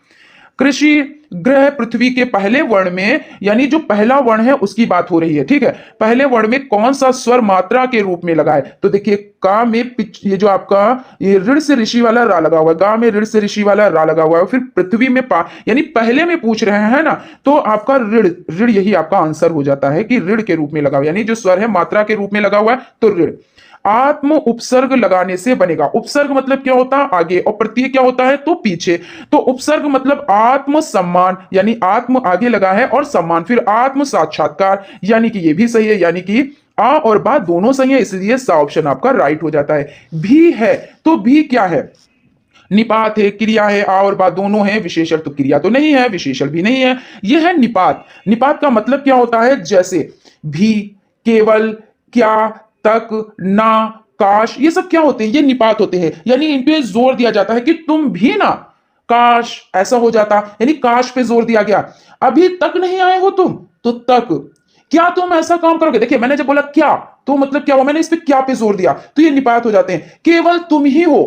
कृषि, ग्रह, पृथ्वी के पहले वर्ण में, यानी जो पहला वर्ण है उसकी बात हो रही है, ठीक है। पहले वर्ण में कौन सा स्वर मात्रा के रूप में लगा है, तो देखिए का में ये जो आपका ये ऋण से ऋषि वाला रा लगा हुआ है, गा में ऋण से ऋषि वाला रा लगा हुआ है, फिर पृथ्वी में पा, यानी पहले में पूछ रहे हैं ना, तो आपका ऋण ऋण यही आपका आंसर हो जाता है कि ऋण के रूप में लगा हुआ, यानी जो स्वर है मात्रा के रूप में लगा हुआ है तो ऋण। आत्म उपसर्ग लगाने से बनेगा, उपसर्ग मतलब क्या होता है आगे, और प्रत्यय क्या होता है तो पीछे। तो उपसर्ग मतलब आत्म सम्मान, यानी आत्म आगे लगा है और सम्मान, फिर आत्म साक्षात्कार, यानी कि ये भी सही है, यानी कि आ और बा दोनों सही है, इसलिए सा ऑप्शन आपका राइट हो जाता है। भी है, तो भी क्या है, निपात है, क्रिया है, आ और बा दोनों है, विशेषण तो क्रिया तो नहीं है, विशेषण भी नहीं है, यह है निपात। निपात का मतलब क्या होता है, जैसे भी, केवल, क्या, तक, ना, काश, ये सब क्या होते हैं, ये निपात होते हैं, यानी इन पे जोर दिया जाता है कि तुम भी ना, काश ऐसा हो जाता, यानी काश पे जोर दिया गया। अभी तक नहीं आए हो तुम, तो तक, क्या तुम ऐसा काम करोगे, देखिए मैंने जब बोला क्या, तो मतलब क्या हुआ, मैंने इस पे क्या पे जोर दिया, तो ये निपात हो जाते हैं। केवल तुम ही हो,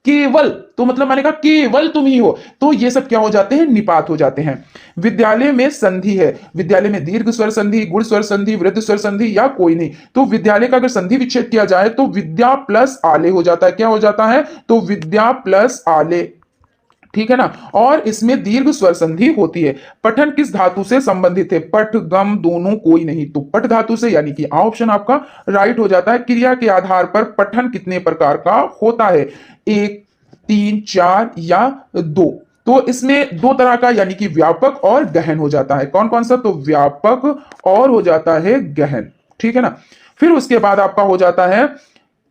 केवल, तो मतलब मैंने कहा केवल तुम ही हो, तो ये सब क्या हो जाते हैं, निपात हो जाते हैं। विद्यालय में संधि है, विद्यालय में दीर्घ स्वर संधि, गुण स्वर संधि, वृद्ध स्वर संधि या कोई नहीं, तो विद्यालय का अगर संधि विच्छेद किया जाए तो विद्या प्लस आले हो जाता है, क्या हो जाता है, तो विद्या प्लस आले, ठीक है ना। और इसमें दीर्घ स्वर संधि होती है। पठन किस धातु से संबंधित है, पठ, गम दोनों कोई नहीं, तो पठ धातु से, यानी कि आ ऑप्शन आपका राइट हो जाता है। क्रिया के आधार पर पठन कितने प्रकार का होता है, एक, तीन, चार या दो, तो इसमें दो तरह का, यानी कि व्यापक और गहन हो जाता है। कौन कौन सा, तो व्यापक और हो जाता है गहन, ठीक है ना। फिर उसके बाद आपका हो जाता है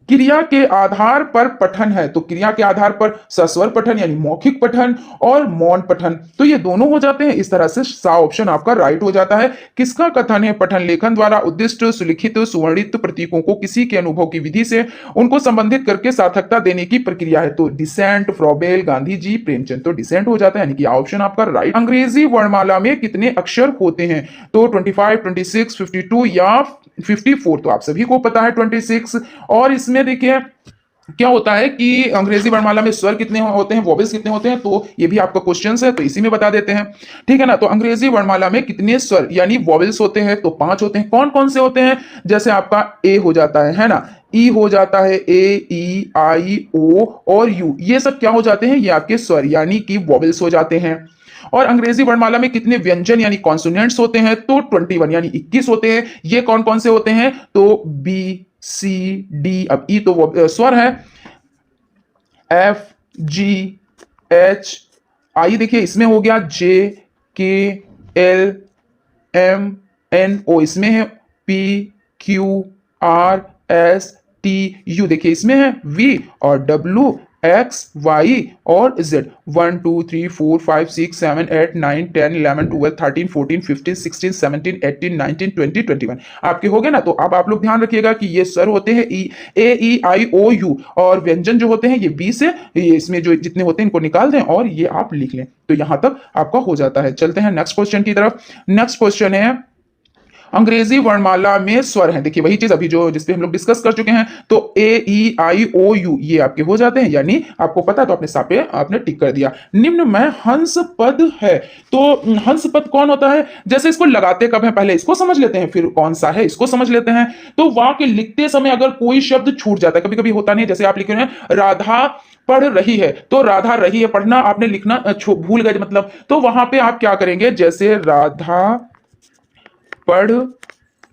क्रिया के आधार पर पठन है, तो क्रिया के आधार पर सस्वर पठन यानी मौखिक पठन और मौन पठन, तो ये दोनों हो जाते हैं। इस तरह से सा ऑप्शन आपका राइट हो जाता है। किसका कथन है, पठन लेखन द्वारा उद्दिष्ट सुलिखित सुवर्णित प्रतीकों को किसी के अनुभव की विधि से उनको संबंधित करके सार्थकता देने की प्रक्रिया है, तो डिसेंट, फ्रॉबेल, गांधी जी, प्रेमचंद, तो डिसेंट हो जाता है, यानी कि ऑप्शन आपका राइट। अंग्रेजी वर्णमाला में कितने अक्षर होते हैं, तो 25, 26, 52 या 54, तो आप सभी को पता है 26। और इसमें देखिए क्या होता है कि अंग्रेजी वर्णमाला में स्वर कितने होते हैं, वोवेल्स कितने होते हैं, तो ये भी आपका क्वेश्चन है, तो इसी में बता देते हैं, ठीक है ना। तो अंग्रेजी वर्णमाला में कितने स्वर यानी वोवेल्स होते हैं, तो 5 होते हैं। कौन कौन से होते हैं, जैसे आपका ए हो जाता है ना, ई हो जाता है, ए, ई, आई, ओ और यू, ये सब क्या हो जाते हैं, ये आपके स्वर यानी कि वोवेल्स हो जाते हैं। और अंग्रेजी वर्णमाला में कितने व्यंजन यानी कॉन्सोनेंट्स होते हैं, तो 21 यानी 21 होते हैं। ये कौन कौन से होते हैं, तो बी, सी, डी, अब ई तो वो स्वर है, एफ, जी, एच, आई देखिए इसमें हो गया, जे, के, एल, एम, एन, ओ इसमें है, P, Q, R, S, T, U देखिए इसमें है, वी और डब्ल्यू, एक्स, वाई और जेड। 1 2 3 4 5 6 7 8 9 10 11 12 13 14 15 16 17 18 19 20 21 आपके हो गए ना। तो अब आप लोग ध्यान रखिएगा कि ये स्वर होते हैं ई, ए, ई, आई, ओ, यू, और व्यंजन जो होते हैं ये बी से, ये इसमें जो जितने होते हैं इनको निकाल दें और ये आप लिख लें, तो यहां तक आपका हो जाता है। चलते हैं नेक्स्ट क्वेश्चन की तरफ। नेक्स्ट क्वेश्चन है अंग्रेजी वर्णमाला में स्वर हैं, देखिए वही चीज अभी जो जिसपे हम लोग डिस्कस कर चुके हैं, तो ए, ई, आई, ओ, यू ये आपके हो जाते हैं, यानी आपको पता है तो अपने सापे आपने टिक कर दिया। निम्न में हंस पद है, तो हंस पद कौन होता है, जैसे इसको लगाते कब है, पहले इसको समझ लेते हैं, फिर कौन सा है इसको समझ लेते हैं। तो वाक्य लिखते समय अगर कोई शब्द छूट जाता है, कभी कभी होता नहीं, जैसे आप लिख रहे हैं राधा पढ़ रही है, तो राधा रही है पढ़ना आपने लिखना भूल गए मतलब, तो वहां पे आप क्या करेंगे, जैसे राधा पढ़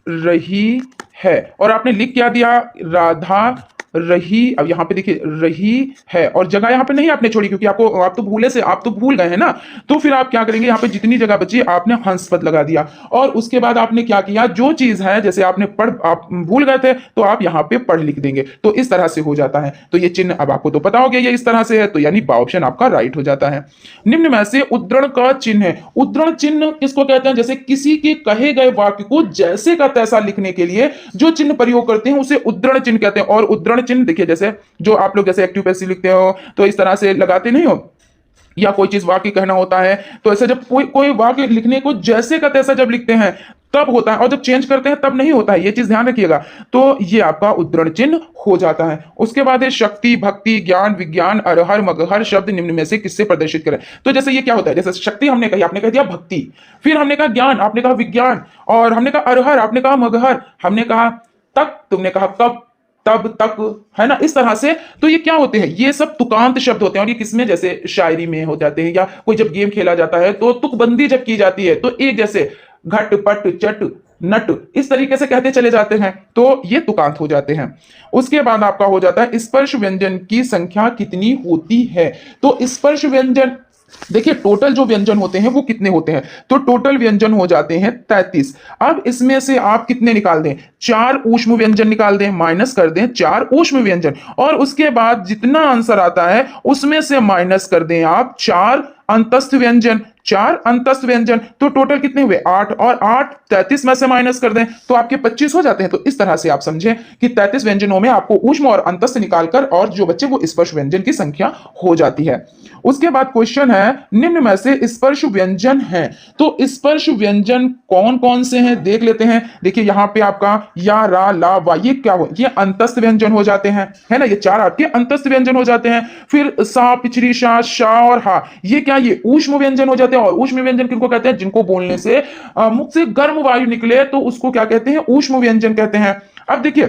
रही है और आपने लिख क्या दिया, राधा रही, अब यहां पे देखिए रही है और जगह यहां पे नहीं आपने छोड़ी, क्योंकि आपको आप तो भूले से आप तो भूल गए हैं ना, तो फिर आप क्या करेंगे, यहां पे जितनी जगह बची आपने हंस पद लगा दिया और उसके बाद आपने क्या किया, जो चीज है जैसे आपने पढ़ आप भूल गए थे तो आप यहां पे पढ़ लिख देंगे, तो इस तरह से हो जाता है। तो ये चिन्ह अब आपको तो पता हो गया ये इस तरह से है, तो यानी बा ऑप्शन आपका राइट हो जाता है। निम्न में से उद्धरण का चिन्ह है, उद्धरण चिन्ह किसको कहते हैं, जैसे किसी के कहे गए वाक्य को जैसे का तैसा लिखने के लिए जो चिन्ह प्रयोग करते हैं उसे उद्धरण चिन्ह कहते हैं। और उद्धरण चिन्ह देखिए जैसे जो आप लोग जैसे एक्टिव पैसिव लिखते हो तो इस तरह से लगाते नहीं हो, या कोई चीज वाक्य कहना होता है तो ऐसे जब कोई वाक्य लिखने को जैसे का तैसा जब लिखते हैं तब होता है, और जब चेंज करते हैं तब नहीं होता है, ये चीज ध्यान रखिएगा। तो ये आपका उद्धरण चिन्ह हो जाता है। उसके बाद है शक्ति, भक्ति, ज्ञान, विज्ञान, अरहर, मगहर शब्द निम्न में से किससे प्रदर्शित करें। तो जैसे ये क्या होता है, जैसे शक्ति हमने कही, आपने कह दिया भक्ति, फिर हमने कहा ज्ञान, आपने कहा विज्ञान, और हमने कहा अरहर, आपने कहा मगहर, हमने कहा तक, तुमने कहा कब, तब, तक, है ना, इस तरह से। तो ये क्या होते हैं, ये सब तुकांत शब्द होते हैं, और ये किसमें, जैसे शायरी में हो जाते हैं, या कोई जब गेम खेला जाता है तो तुकबंदी जब की जाती है, तो एक जैसे घट, पट, चट, नट, इस तरीके से कहते चले जाते हैं, तो ये तुकांत हो जाते हैं। उसके बाद आपका हो जाता है स्पर्श व्यंजन की संख्या कितनी होती है। तो स्पर्श व्यंजन, देखिए टोटल जो व्यंजन होते हैं वो कितने होते हैं, तो टोटल व्यंजन हो जाते हैं 33। अब इसमें से आप कितने निकाल दें, 4 ऊष्म व्यंजन निकाल दें, माइनस कर दें 4 ऊष्म व्यंजन, और उसके बाद जितना आंसर आता है उसमें से माइनस कर दें आप 4 अंतस्थ व्यंजन, 4 अंतस्थ व्यंजन, तो टोटल कितने हुए 8, और 8 33 में से माइनस कर दें तो आपके 25 हो जाते हैं। तो इस तरह से आप समझें कि 33 व्यंजनों में आपको ऊष्म और अंतस्थ निकालकर और जो बच्चे वो स्पर्श व्यंजन की संख्या हो जाती है। उसके बाद क्वेश्चन है निम्न में से स्पर्श व्यंजन है, तो स्पर्श व्यंजन कौन कौन से हैं देख लेते हैं। देखिए यहां पे आपका या, रा, ला, वा, ये क्या हो, ये अंतस्थ व्यंजन हो जाते हैं, है ना, ये 4 आपके अंतस्थ व्यंजन हो जाते हैं। फिर सा, पिछड़ी शा, शा और हा, ये क्या, ये ऊष्म व्यंजन हो जाते हैं। और ऊष्म व्यंजन किनको कहते हैं, जिनको बोलने से मुख से गर्म वायु निकले तो उसको क्या कहते हैं, ऊष्म व्यंजन कहते हैं। अब देखिए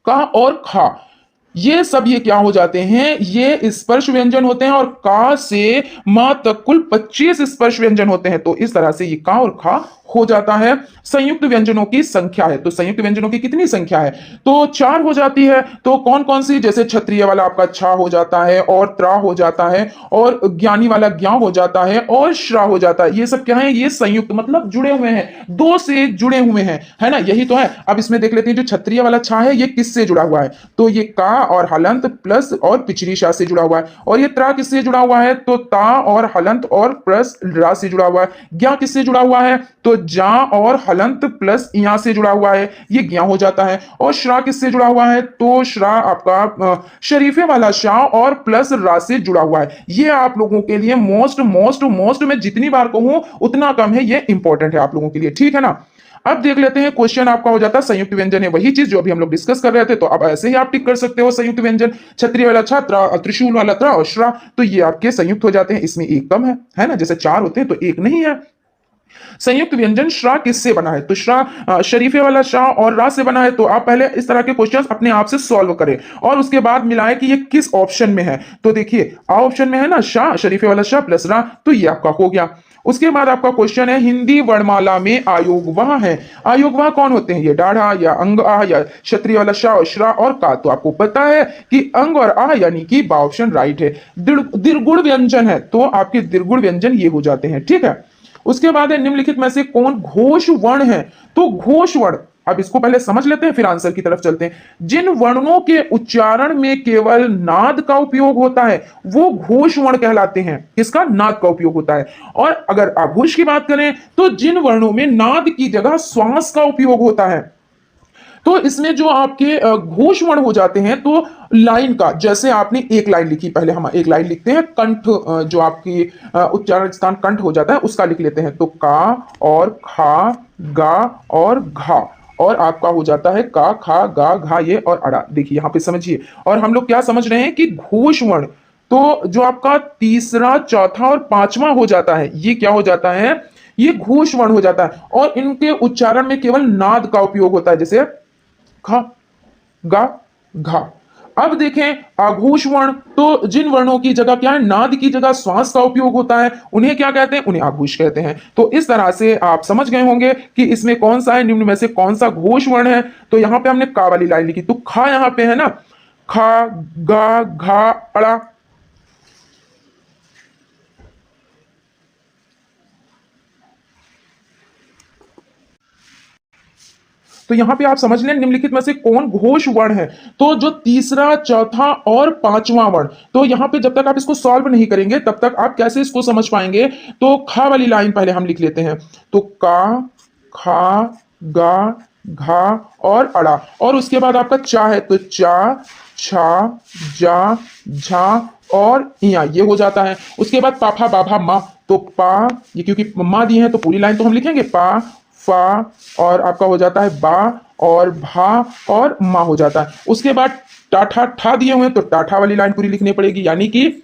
का और खा, ये सब ये क्या हो जाते हैं, ये स्पर्श व्यंजन होते हैं, और का से मां तक कुल 25 स्पर्श व्यंजन होते हैं। तो इस तरह से ये का और खा हो जाता है। संयुक्त व्यंजनों की संख्या है, तो संयुक्त व्यंजनों की कितनी संख्या है, तो 4 हो जाती है। तो कौन कौन सी, जैसे क्षत्रिय वाला आपका छा हो जाता है, और त्रा हो जाता है, और ज्ञानी वाला ज्ञा हो जाता है, और श्रा हो जाता है। ये सब क्या है, ये संयुक्त मतलब जुड़े हुए हैं, 2 से जुड़े हुए हैं, है ना, यही तो है। अब इसमें देख लेते हैं जो क्षत्रिय वाला छा है ये किससे जुड़ा हुआ है, तो ये का और हलंत प्लस और पिछड़ी शा से जुड़ा हुआ है। और ये त्रा किससे जुड़ा हुआ है, तो ता और हलंत और प्लस रा से जुड़ा हुआ है। ज्ञा किससे जुड़ा हुआ है, तो जा और हलंत प्लस या से जुड़ा हुआ है, ये ज्ञा हो जाता है। और श्रा किससे जुड़ा हुआ है, तो श्रा आपका शरीफे वाला शा और प्लस रा से जुड़ा हुआ है। ये आप लोगों के लिए मोस्ट मोस्ट मोस्ट में जितनी बार कहूं उतना कम है, ये इंपॉर्टेंट है आप लोगों के लिए, ठीक है ना। अब देख लेते हैं क्वेश्चन आपका हो जाता है संयुक्त व्यंजन है, वही चीज जो अभी हम लोग डिस्कस कर रहे थे, तो अब ऐसे ही आप टिक कर सकते हो संयुक्त व्यंजन, क्षत्रिय वाला छात्रा, त्रिशूल वाला त्रा और श्रा, तो ये आपके संयुक्त हो जाते हैं। इसमें एक कम है ना, जैसे 4 होते हैं तो एक नहीं है। संयुक्त व्यंजन श्रा किससे बना है, तो श्रा शरीफे वाला श्रा और रा से बना है। तो आप पहले इस तरह के क्वेश्चंस अपने आप से सॉल्व करें और उसके बाद मिलाएं कि ये किस ऑप्शन में है। तो देखिए आ ऑप्शन में है ना शाह, शरीफे वाला शाह प्लस रा, तो ये आपका हो गया। उसके बाद आपका क्वेश्चन है हिंदी वर्णमाला में आयोगवाह है, आयोगवाह कौन होते हैं, ये डाढ़ा या अंग आ या क्षत्रिय वाला शाह और श्रा और का। तो आपको पता है कि अंग और आ यानी कि बा ऑप्शन राइट है। दीर्घुण व्यंजन है तो आपके दीर्घुण व्यंजन ये हो जाते हैं, ठीक है। उसके बाद है निम्नलिखित में से कौन घोष वर्ण है, तो घोष वर्ण, अब इसको पहले समझ लेते हैं फिर आंसर की तरफ चलते हैं। जिन वर्णों के उच्चारण में केवल नाद का उपयोग होता है वो घोष वर्ण कहलाते हैं, किसका, नाद का उपयोग होता है। और अगर आघोष की बात करें तो जिन वर्णों में नाद की जगह श्वास का उपयोग होता है, तो इसमें जो आपके घोष वर्ण हो जाते हैं, तो लाइन का, जैसे आपने एक लाइन लिखी, पहले हम एक लाइन लिखते हैं, कंठ जो आपकी उच्चारण स्थान कंठ हो जाता है उसका लिख लेते हैं। तो का और खा, गा और घा, और आपका हो जाता है का, खा, गा, घा, ये और अड़ा। देखिए यहां पे समझिए, और हम लोग क्या समझ रहे हैं कि घोष वर्ण, तो जो आपका तीसरा, चौथा और पांचवा हो जाता है ये क्या हो जाता है, ये घोष वर्ण हो जाता है। और इनके उच्चारण में केवल नाद का उपयोग होता है, जैसे ख, गा, घा। अब देखें आघोष वर्ण, तो जिन वर्णों की जगह क्या है, नाद की जगह श्वास का उपयोग होता है, उन्हें क्या कहते हैं, उन्हें आघोष कहते हैं। तो इस तरह से आप समझ गए होंगे कि इसमें कौन सा है, निम्न में से कौन सा घोष वर्ण है। तो यहां पे हमने का वाली लाइन लिखी, तो खा यहां पे है ना, खा, गा, घा, अड़ा। तो यहां पे आप समझ लें निम्नलिखित में से कौन घोष वर्ण है, तो जो तीसरा, चौथा और पांचवा वर्ण। तो यहां पे जब तक आप इसको सॉल्व नहीं करेंगे तब तक आप कैसे इसको समझ पाएंगे। तो खा वाली लाइन पहले हम लिख लेते हैं, तो का, खा, गा, घा और अड़ा, और उसके बाद आपका चा है, तो चा, छा, जा, झा और इया, ये हो जाता है। उसके बाद पाफा, बाभा, मा, तो पा, ये क्योंकि मा दी है तो पूरी लाइन तो हम लिखेंगे पा, फा और आपका हो जाता है बा और भा और मा हो जाता है। उसके बाद टाठा ठा दिए हुए हैं तो टाठा वाली लाइन पूरी लिखनी पड़ेगी, यानी कि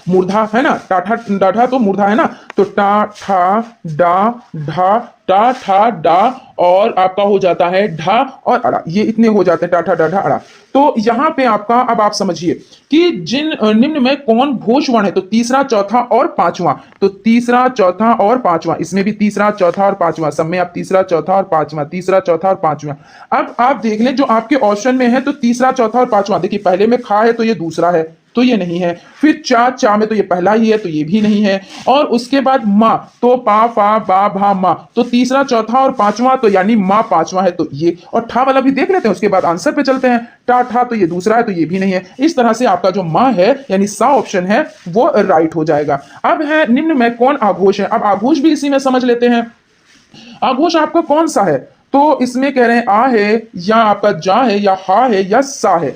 मूर्धा है ना, टाठा डाठा तो मूर्धा है ना, तो टा ठा डा ढा टा ठा डा और आपका हो जाता है ढा और अड़ा, ये इतने हो जाते हैं टाठा डाठा अड़ा। तो यहाँ पे आपका अब आप समझिए कि जिन निम्न में कौन घोष वर्ण है, तो तीसरा चौथा और पांचवा, तो तीसरा चौथा और पांचवा, इसमें भी तीसरा चौथा और पांचवा, सब में आप तीसरा चौथा और पांचवा, तीसरा चौथा और पांचवा। अब आप देख लें जो आपके ऑप्शन में है, तो तीसरा चौथा और पांचवा, देखिए पहले में खा है तो ये दूसरा है, तो ये नहीं है। फिर चा चा में तो ये पहला ही है, तो ये भी नहीं है। और उसके बाद माँ, तो पा फा बा भा माँ, तो तीसरा चौथा और पांचवा, तो यानी माँ पांचवा है, तो ये। और ठा वाला भी देख लेते हैं, उसके बाद आंसर पे चलते हैं। टा ठा तो ये दूसरा है, तो ये भी नहीं है। इस तरह से आपका जो माँ है यानी सा ऑप्शन है वो राइट हो जाएगा। अब है निम्न में कौन आघोष है, अब आघोष भी इसी में समझ लेते हैं। आघोष आपका कौन सा है, तो इसमें कह रहे हैं आ है या आपका जा है या हा है या सा है,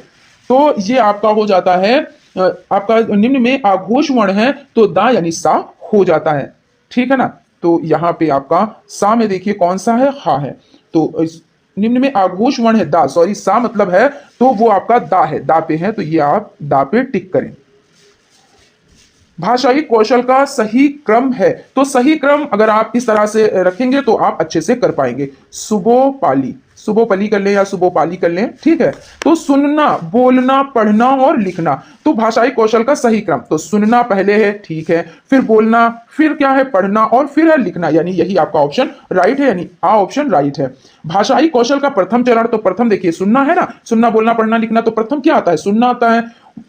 तो ये आपका हो जाता है आपका निम्न में आघोष वर्ण है तो दा यानी सा हो जाता है, ठीक है ना। तो यहाँ पे आपका सा में देखिए कौन सा है, हा है, तो इस निम्न में आघोष वर्ण है दा, सॉरी सा मतलब है, तो वो आपका दा है, दा पे है, तो ये आप दा पे टिक करें। भाषाई कौशल का सही क्रम है, तो सही क्रम अगर आप इस तरह से रखेंगे तो आप अच्छे से कर पाएंगे। सुबोपाली, सुबोपली कर लें या सुबोपाली कर लें, ठीक है। तो सुनना, बोलना, पढ़ना और लिखना, तो भाषाई कौशल का सही क्रम, तो सुनना पहले है, ठीक है, फिर बोलना, फिर क्या है पढ़ना और फिर है लिखना, यानी यही आपका ऑप्शन राइट है, यानी आ ऑप्शन राइट है। भाषाई कौशल का प्रथम चरण, तो प्रथम देखिए सुनना है ना, सुनना बोलना पढ़ना लिखना, तो प्रथम क्या आता है, सुनना आता है,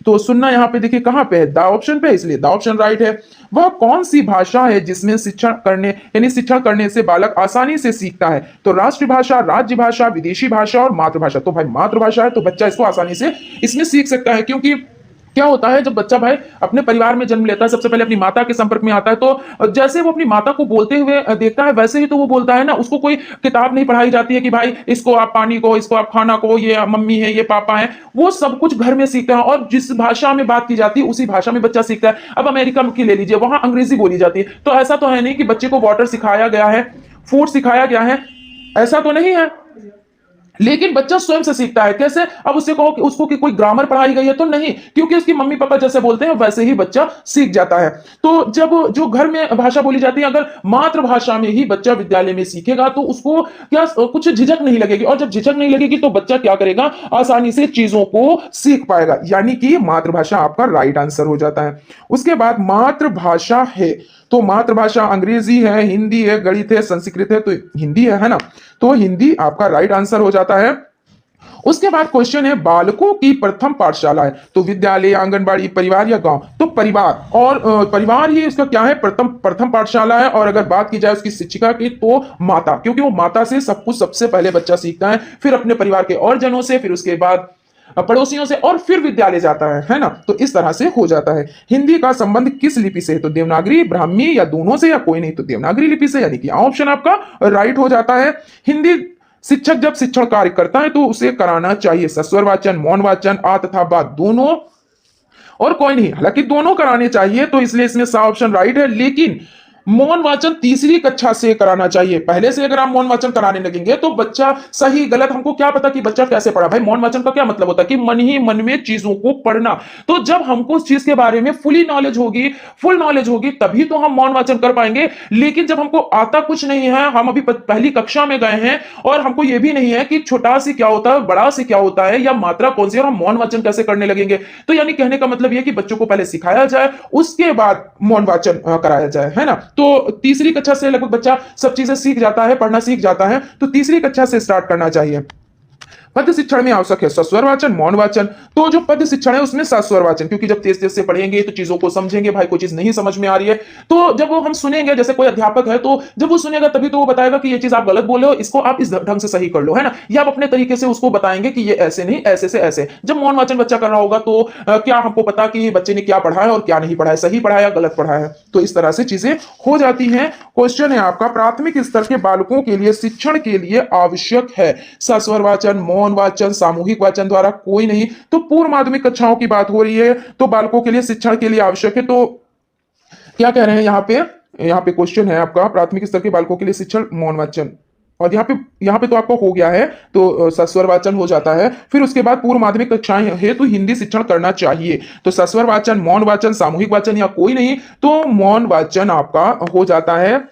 तो सुनना यहाँ पे देखिए कहां पे है, दा ऑप्शन पे, इसलिए दा ऑप्शन राइट है। वह कौन सी भाषा है जिसमें शिक्षण करने यानी शिक्षण करने से बालक आसानी से सीखता है, तो राष्ट्रीय भाषा, राज्य भाषा, विदेशी भाषा और मातृभाषा, तो भाई मातृभाषा है तो बच्चा इसको आसानी से इसमें सीख सकता है, क्योंकि क्या होता है जब बच्चा भाई अपने परिवार में जन्म लेता है, सबसे पहले अपनी माता के संपर्क में आता है, तो जैसे वो अपनी माता को बोलते हुए देखता है वैसे ही तो वो बोलता है ना, उसको कोई किताब नहीं पढ़ाई जाती है कि भाई इसको आप पानी को, इसको आप खाना को, ये मम्मी है, ये पापा है, वो सब कुछ घर में सीखता है और जिस भाषा में बात की जाती है उसी भाषा में बच्चा सीखता है। अब अमेरिका की ले लीजिए, वहां अंग्रेजी बोली जाती है, तो ऐसा तो है नहीं कि बच्चे को वाटर सिखाया गया है, फूड सिखाया गया है, ऐसा तो नहीं है, लेकिन बच्चा स्वयं से सीखता है। कैसे, अब उससे कहो कि उसको कि कोई ग्रामर पढ़ाई गई है, तो नहीं, क्योंकि उसकी मम्मी पापा जैसे बोलते हैं वैसे ही बच्चा सीख जाता है। तो जब जो घर में भाषा बोली जाती है, अगर मातृभाषा में ही बच्चा विद्यालय में सीखेगा तो उसको क्या कुछ झिझक नहीं लगेगी, और जब झिझक नहीं लगेगी तो बच्चा क्या करेगा, आसानी से चीजों को सीख पाएगा, यानी कि मातृभाषा आपका राइट आंसर हो जाता है। उसके बाद मातृभाषा है, तो मातृभाषा अंग्रेजी है, हिंदी है, गणित है, संस्कृत है, तो हिंदी है ना, तो हिंदी आपका राइट आंसर हो जाता है। उसके बाद क्वेश्चन है बालकों की प्रथम पाठशाला है, तो विद्यालय, आंगनबाड़ी, परिवार या गांव, तो परिवार, और परिवार ही इसका क्या है, प्रथम प्रथम पाठशाला है। और अगर बात की जाए उसकी शिक्षिका की तो माता, क्योंकि वो माता से सब कुछ सबसे पहले बच्चा सीखता है, फिर अपने परिवार के और जनों से, फिर उसके बाद पड़ोसियों से, और फिर विद्यालय जाता है ना, तो इस तरह से हो जाता है। हिंदी का संबंध किस लिपि से है, तो देवनागरी, ब्राह्मी या दोनों से या कोई नहीं, तो देवनागरी लिपि से, यानी कि ऑप्शन आपका राइट हो जाता है। हिंदी शिक्षक जब शिक्षण कार्य करता है तो उसे कराना चाहिए सस्वर वाचन, मौन वाचन, आ तथा बा दोनों और कोई नहीं, हालांकि दोनों कराने चाहिए, तो इसलिए इसमें सा ऑप्शन राइट है। लेकिन मौन वाचन तीसरी कक्षा से कराना चाहिए, पहले से अगर आप मौन वाचन कराने लगेंगे तो बच्चा सही गलत हमको क्या पता कि बच्चा कैसे पढ़ा। भाई मौन वाचन का क्या मतलब होता है कि मन ही मन में चीजों को पढ़ना, तो जब हमको उस चीज के बारे में फुली नॉलेज होगी, फुल नॉलेज होगी, तभी तो हम मौन वाचन कर पाएंगे। लेकिन जब हमको आता कुछ नहीं है, हम अभी पहली कक्षा में गए हैं और हमको यह भी नहीं है कि छोटा सी क्या होता है, बड़ा सी क्या होता है, या मात्रा कौन सी, और हम मौन वाचन कैसे करने लगेंगे। तो यानी कहने का मतलब यह कि बच्चों को पहले सिखाया जाए, उसके बाद मौन वाचन कराया जाए, है ना। तो तीसरी कक्षा से लगभग बच्चा सब चीजें सीख जाता है, पढ़ना सीख जाता है, तो तीसरी कक्षा से स्टार्ट करना चाहिए। पद शिक्षण में आवश्यक है सस्वर वाचन, मौन वाचन, तो जो पद शिक्षण है उसमें सस्वर वाचन, क्योंकि जब तेज तेज से पढ़ेंगे तो चीजों को समझेंगे। भाई कोई चीज नहीं समझ में आ रही है तो जब वो हम सुनेंगे, जैसे कोई अध्यापक है तो जब वो सुनेगा तभी तो वो बताएगा कि ये चीज आप गलत बोले हो, इसको आप इस ढंग से सही कर लो, है ना, या आप अपने तरीके से उसको बताएंगे कि ये ऐसे नहीं, ऐसे से ऐसे। जब मौन वाचन बच्चा कर रहा होगा तो क्या हमको पता कि बच्चे ने क्या पढ़ा है और क्या नहीं पढ़ा है, सही पढ़ा है या गलत पढ़ा है, तो इस तरह से चीजें हो जाती हैं। क्वेश्चन है आपका प्राथमिक स्तर के बालकों के लिए शिक्षण के लिए आवश्यक है सस्वर वाचन, मौन वाचन, सामूहिक वाचन द्वारा कोई नहीं, तो पूर्व माध्यमिक कक्षाओं की बात हो रही है, तो बालकों के लिए शिक्षण के लिए आवश्यक है, तो क्या कह रहे हैं यहाँ पे क्वेश्चन है आपका प्राथमिक स्तर के बालकों के लिए शिक्षण मौन वाचन, और यहाँ पे तो आपका हो गया है, तो सस्वर वाचन हो जाता है। फिर उसके बाद पूर्व माध्यमिक कक्षाएं हेतु हिंदी शिक्षण करना चाहिए, तो सस्वर वाचन, मौन वाचन, सामूहिक वाचन या कोई नहीं, तो मौन वाचन आपका हो जाता है।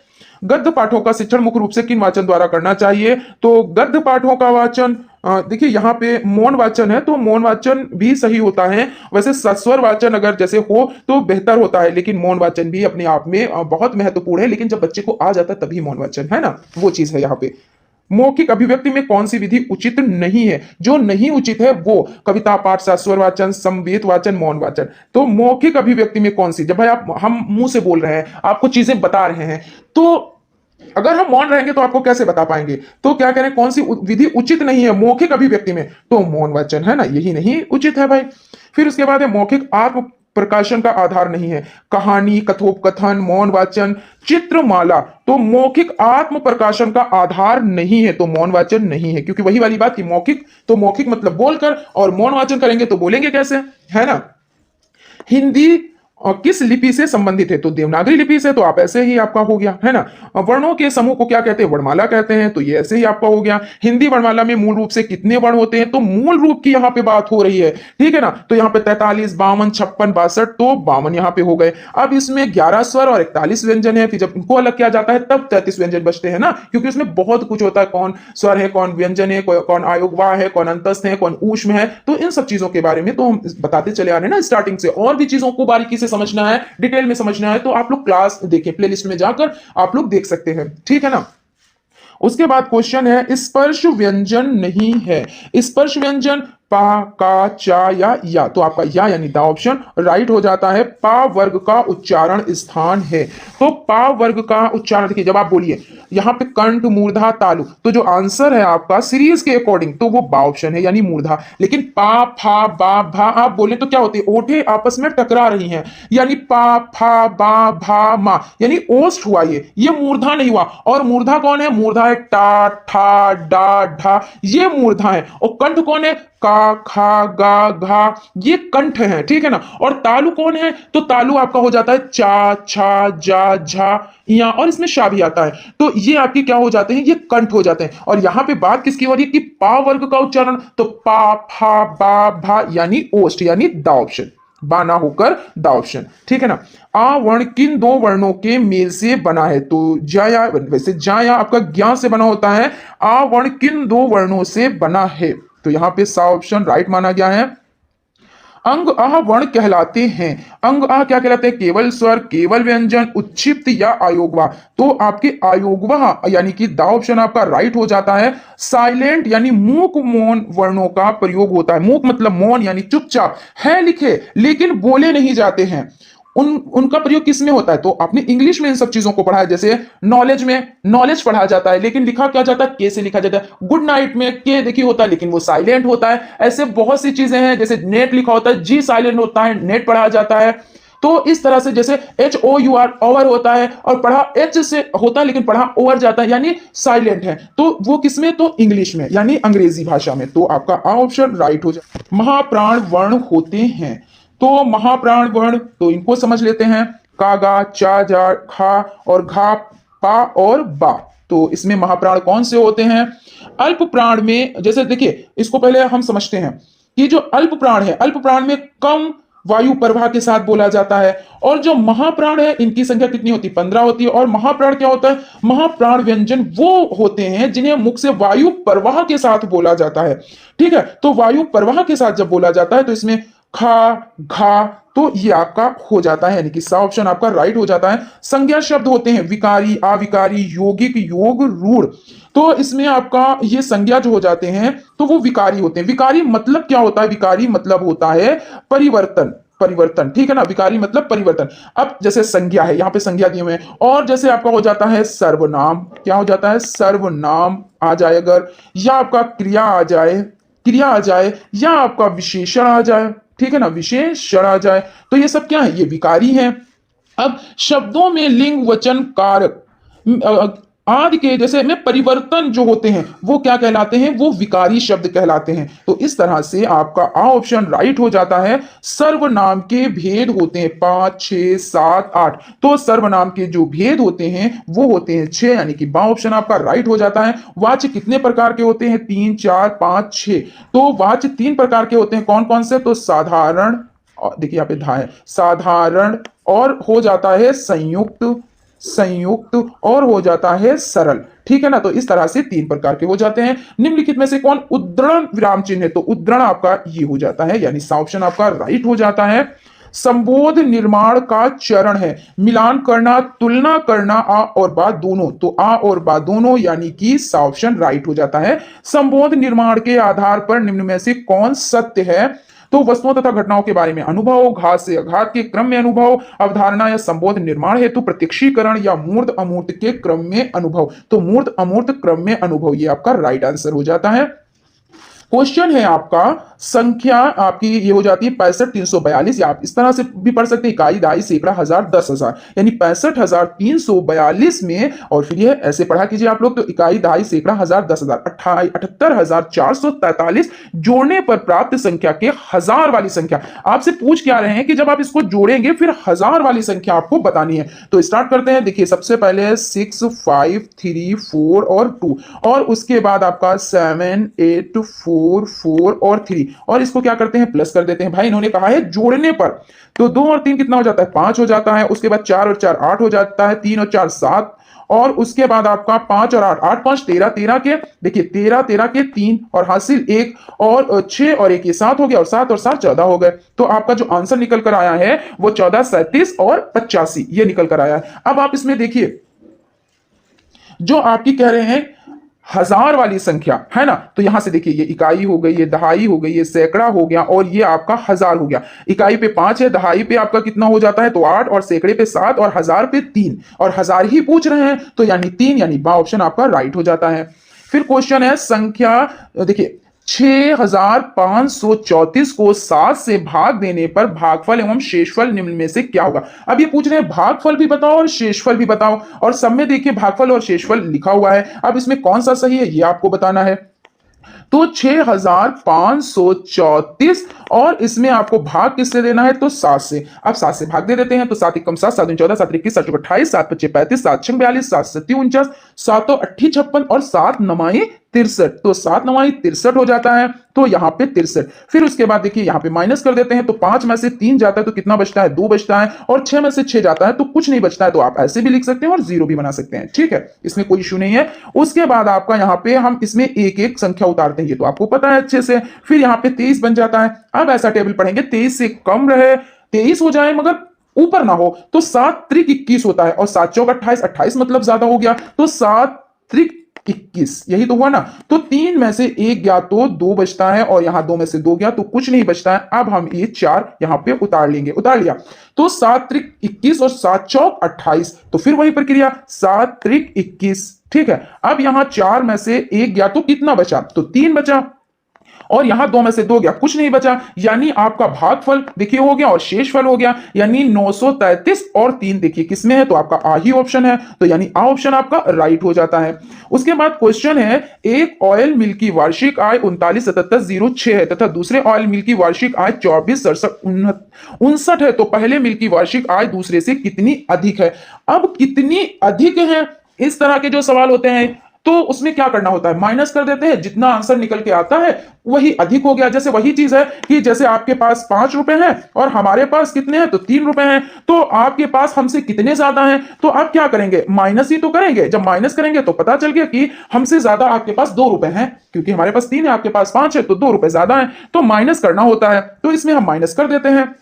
गद्य पाठों का शिक्षण मुख्य रूप से किन वाचन द्वारा करना चाहिए, तो गद्य पाठों का वाचन, देखिए यहाँ पे मौन वाचन है तो मौन वाचन भी सही होता है। वैसे सस्वर वाचन अगर जैसे हो तो बेहतर होता है, लेकिन मौन वाचन भी अपने आप में बहुत महत्वपूर्ण है, लेकिन जब बच्चे को आ जाता है तभी मौन वाचन है ना, वो चीज है यहाँ पे। मौखिक अभिव्यक्ति में कौन सी विधि उचित नहीं है, जो नहीं उचित है वो कविता पाठ, सस्वर वाचन, समवेत वाचन, मौन वाचन। तो मौखिक अभिव्यक्ति में कौन सी, जब भाई आप हम मुंह से बोल रहे हैं, आपको चीजें बता रहे हैं, तो अगर हम मौन रहेंगे तो आपको कैसे बता पाएंगे, तो क्या करें, कौन सी विधि उचित नहीं है मौखिक अभिव्यक्ति में, तो मौन वाचन है ना, यही नहीं उचित है भाई। फिर उसके बाद है मौखिक आत्म प्रकाशन का आधार नहीं है, कहानी, कथोपकथन, मौन वाचन, चित्रमाला, तो मौखिक आत्म प्रकाशन का आधार नहीं है, तो मौन वाचन नहीं है, क्योंकि वही वाली बात कि मौखिक तो मौखिक मतलब बोलकर, और मौन वाचन करेंगे तो बोलेंगे कैसे, है ना। हिंदी और किस लिपि से संबंधित है, तो देवनागरी लिपि से, तो आप ऐसे ही आपका हो गया, है ना। वर्णों के समूह को क्या कहते हैं, वर्णमाला कहते हैं, तो ये ऐसे ही आपका हो गया। हिंदी वर्णमाला में मूल रूप से कितने वर्ण होते हैं, तो मूल रूप की यहाँ पे बात हो रही है, ठीक है ना। तो यहाँ पे 43, 52, 56, 62, तो 52 यहाँ पे हो गए। अब इसमें 11 स्वर और 41 व्यंजन है, फिर जब इनको अलग किया जाता है तब 33 व्यंजन बचते हैं ना, क्योंकि उसमें बहुत कुछ होता है, कौन स्वर है, कौन व्यंजन है, कौन आयोगवाह है, कौन अंतस्थ है, कौन ऊष्म है, तो इन सब चीजों के बारे में तो हम बताते चले आ रहे हैं ना स्टार्टिंग से। और भी चीजों को बारीकी से समझना है, डिटेल में समझना है, तो आप लोग क्लास देखें, प्लेलिस्ट में जाकर आप लोग देख सकते हैं, ठीक है ना। उसके बाद क्वेश्चन है, स्पर्श व्यंजन नहीं है, स्पर्श व्यंजन पा, का, चा या, तो आपका या यानी द ऑप्शन राइट हो जाता है। पा वर्ग का उच्चारण स्थान है, तो पा वर्ग का उच्चारण, देखिए जब आप बोलिए यहाँ पे कंठ, मूर्धा, तालु, तो जो आंसर है आपका सीरीज के अकॉर्डिंग तो वो बा ऑप्शन है यानी मूर्धा। लेकिन पा, फा, बा, भा आप बोले तो क्या होती है, ओठे आपस में टकरा रही हैं, यानी पा, फा, बा, भा, मा, यानी ओष्ठ हुआ, ये मूर्धा नहीं हुआ। और मूर्धा कौन है, मूर्धा है टा, ठा, डा, ढा, ये मूर्धा है। और कंठ कौन है, का, खा, गा, घा, ये कंठ है, ठीक है ना। और तालु कौन है, तो तालु आपका हो जाता है चा, छा, जा, झा, या, और इसमें शा भी आता है, तो ये आपके क्या हो जाते हैं, ये कंठ हो जाते हैं। और यहां पे बात किसकी हो रही है कि पा वर्ग का उच्चारण, तो पा, फा, बा, भा यानी ओष्ठ यानी द ऑप्शन, बाना होकर द ऑप्शन, ठीक है ना। आ वर्ण किन दो वर्णों के मेल से बना है, तो जाया, वैसे जाया आपका ज्ञा से बना होता है, आ वर्ण किन दो वर्णों से बना है, तो यहां पे सा ऑप्शन राइट माना गया है। अंग आह वर्ण कहलाते हैं, अंग आह क्या कहलाते हैं, केवल स्वर, केवल व्यंजन, उच्छिप्त या आयोगवाह, तो आपके आयोगवाह यानी कि द ऑप्शन आपका राइट हो जाता है। साइलेंट यानी मूक मौन वर्णों का प्रयोग होता है, मूक मतलब मौन यानी चुपचाप, है लिखे लेकिन बोले नहीं जाते हैं, उनका प्रयोग किसमें होता है, तो आपने इंग्लिश में इन सब चीजों को पढ़ा है। जैसे नॉलेज में नॉलेज पढ़ा जाता है लेकिन लिखा क्या जाता है, के से लिखा जाता है। गुड नाइट में के देखिए होता है लेकिन वो साइलेंट होता है। ऐसे बहुत सी चीजें हैं, जैसे नेट लिखा होता है, जी साइलेंट होता है, नेट पढ़ा जाता है। तो इस तरह से जैसे HOUR ओवर होता है और पढ़ा H से होता है लेकिन पढ़ा ओवर जाता है यानी साइलेंट है, तो वो किसमें, तो इंग्लिश में यानी अंग्रेजी भाषा में, तो आपका आ ऑप्शन राइट हो जाए। महाप्राण वर्ण होते हैं, तो महाप्राण वर्ण तो इनको समझ लेते हैं, का, गा, चा, जा, खा और घा, पा और बा, तो इसमें महाप्राण कौन से होते हैं। अल्प प्राण में जैसे देखिए, इसको पहले हम समझते हैं कि जो अल्प प्राण है, अल्प प्राण में कम वायु प्रवाह के साथ बोला जाता है, और जो महाप्राण है इनकी संख्या कितनी होती है, 15 होती है। और महाप्राण क्या होता है, महाप्राण व्यंजन वो होते हैं जिन्हें मुख से वायु प्रवाह के साथ बोला जाता है, ठीक है। तो वायु प्रवाह के साथ जब बोला जाता है तो इसमें खा, घा, तो ये आपका हो जाता है, यानी कि सा ऑप्शन आपका राइट हो जाता है। संज्ञा शब्द होते हैं विकारी, अविकारी, यौगिक, योग, रूढ़, तो इसमें आपका ये संज्ञा जो हो जाते हैं तो वो विकारी होते हैं। विकारी मतलब क्या होता है, विकारी मतलब होता है परिवर्तन, परिवर्तन, ठीक है ना, विकारी मतलब परिवर्तन। अब जैसे संज्ञा है, यहाँ पे संज्ञा दिए हुए हैं, और जैसे आपका हो जाता है सर्वनाम, क्या हो जाता है, सर्वनाम आ जाए अगर, या आपका क्रिया आ जाए, क्रिया आ जाए, या आपका विशेषण आ जाए, ठीक है ना, विशेषण आ जाए, तो ये सब क्या है, ये विकारी है। अब शब्दों में लिंग वचन कारक आदि के जैसे में परिवर्तन जो होते हैं वो क्या कहलाते हैं, वो विकारी शब्द कहलाते हैं। तो इस तरह से आपका आ ऑप्शन राइट हो जाता है। सर्वनाम के भेद होते हैं 5 6 7 8, तो सर्वनाम के जो भेद होते हैं वो होते हैं 6, यानी कि बा ऑप्शन आपका राइट हो जाता है। वाच्य कितने प्रकार के होते हैं, 3 4 5 6, तो वाच्य 3 प्रकार के होते हैं। कौन कौन से, तो साधारण, देखिए यहाँ पे धा है, साधारण, और हो जाता है संयुक्त, संयुक्त, और हो जाता है सरल। ठीक है ना, तो इस तरह से 3 प्रकार के हो जाते हैं। निम्नलिखित में से कौन उद्धरण विराम चिन्ह है, तो उद्धरण आपका ये हो जाता है, यानी सा ऑप्शन आपका राइट हो जाता है। संबोध निर्माण का चरण है मिलान करना, तुलना करना, आ और बा दोनों, तो आ और बा दोनों, यानी कि सा ऑप्शन राइट हो जाता है। संबोध निर्माण के आधार पर निम्न में से कौन सत्य है, तो वस्तुओं तथा घटनाओं के बारे में अनुभव, घात से अघात के क्रम में अनुभव, अवधारणा या संबोध निर्माण हेतु प्रत्यक्षीकरण, या मूर्त अमूर्त के क्रम में अनुभव, तो मूर्त अमूर्त क्रम में अनुभव, ये आपका राइट आंसर हो जाता है। क्वेश्चन है आपका, संख्या आपकी ये हो जाती है 65,342, या आप इस तरह से भी पढ़ सकते हैं, इकाई दहाई सैकड़ा हजार 10,000, यानी 65,342 में, और फिर ये ऐसे पढ़ा कीजिए आप लोग, तो इकाई दहाई सैकड़ा हजार 10,000 78,443 जोड़ने पर प्राप्त संख्या के हजार वाली संख्या। आपसे पूछ क्या रहे हैं कि जब आप इसको जोड़ेंगे फिर हजार वाली संख्या आपको बतानी है। तो स्टार्ट करते हैं, देखिए सबसे पहले 6 5 3 4 और 2, और उसके बाद आपका 7 8 4 4 और 3, और इसको क्या करते हैं, प्लस कर देते हैं। भाई इन्होंने कहा है जोड़ने पर, तो 2 और 3 कितना हो जाता है, 5 हो जाता है। उसके बाद 4 और 4 8 हो जाता है, 3 और 4 7, और उसके बाद आपका 5 और 8 8 5 13 13 के, देखिए 13 13 के 3 और हासिल 1, और 6 और 1 ये 7 हो गया, और 7 और 7 14 हो गए। तो आपका जो आंसर निकल कर आया है वो 14 37 और 85 ये निकल कर आया है। अब आप इसमें देखिए जो आपकी कह रहे हैं हजार वाली संख्या है ना, तो यहां से देखिए ये इकाई हो गई, ये दहाई हो गई, ये सैकड़ा हो गया, और ये आपका हजार हो गया। इकाई पे 5 है, दहाई पे आपका कितना हो जाता है, तो 8, और सैकड़े पे 7, और हजार पे 3, और हजार ही पूछ रहे हैं तो यानी 3, यानी बा ऑप्शन आपका राइट हो जाता है। फिर क्वेश्चन है संख्या, देखिए 6,534 को 7 से भाग देने पर भागफल एवं शेषफल निम्न में से क्या होगा। अब ये पूछ रहे हैं भागफल भी बताओ और शेषफल भी बताओ, और सब में देखिए भागफल और शेषफल लिखा हुआ है। अब इसमें कौन सा सही है ये आपको बताना है। तो 6,534, और इसमें आपको भाग किससे देना है, तो 7 से। अब 7 से भाग दे देते हैं, तो 7 एकम 7, 7 14, 7 21 7 28, 7 25 35, 7 6 42, 7 7 49, 7 8 56, और 7 9 63, तो 7 9 63 हो जाता है, तो यहाँ पे 63। फिर उसके बाद देखिए यहाँ पे माइनस कर देते हैं, तो 5 में से 3 जाता है तो कितना बचता है, 2 बचता है, और 6 में से 6 जाता है तो कुछ नहीं बचता है। तो आप ऐसे भी लिख सकते हैं और जीरो भी बना सकते हैं, ठीक है, इसमें कोई इशू नहीं है। उसके बाद आपका यहाँ पे हम इसमें एक एक संख्या उतारते हैं, ये तो आपको पता है अच्छे से। फिर यहाँ पे 23 बन जाता है। अब ऐसा टेबल पढ़ेंगे 23 से कम रहे, 23 हो जाए मगर ऊपर ना हो, तो 7 त्रिक 21 होता है, और 7 चौक 28, 28 मतलब ज्यादा हो गया, तो 7 त्रिक 21, यही तो हुआ ना। तो 3 में से 1 गया तो 2 बचता है, और यहां 2 में से 2 गया तो कुछ नहीं बचता है। अब हम ये 4 यहां पे उतार लेंगे, उतार लिया, तो 7 त्रिक 21 और 7 चौक 28, तो फिर वही प्रक्रिया 7 त्रिक 21, ठीक है। अब यहां 4 में से 1 गया तो कितना बचा, तो 3 बचा, और यहां 2 में से 2 गया, कुछ नहीं बचा, यानी आपका भागफल देखिए हो गया और शेषफल हो गया, यानी 933 और 3 देखिए किसमें है, तो आपका आ ही ऑप्शन है, तो यानी आ ऑप्शन आपका राइट हो जाता है। उसके बाद क्वेश्चन है, एक ऑयल मिल की वार्षिक आय 39,77,06 है तथा दूसरे ऑयल मिल की वार्षिक आय 24,67,59 है, तो पहले मिल की वार्षिक आय दूसरे से कितनी अधिक है। अब कितनी अधिक है, इस तरह के जो सवाल होते हैं तो उसमें क्या करना होता है, माइनस कर देते हैं, जितना आंसर निकल के आता है वही अधिक हो गया। जैसे वही चीज है कि जैसे आपके पास 5 रुपए हैं और हमारे पास कितने हैं, तो 3 रुपए हैं, तो आपके पास हमसे कितने ज्यादा हैं, तो आप क्या करेंगे, माइनस ही तो करेंगे। जब माइनस करेंगे तो पता चल गया कि हमसे ज्यादा आपके पास 2 रुपए हैं, क्योंकि हमारे पास 3 है आपके पास 5 है, तो 2 रुपए ज्यादा है, तो माइनस करना होता है, तो इसमें हम माइनस कर देते हैं।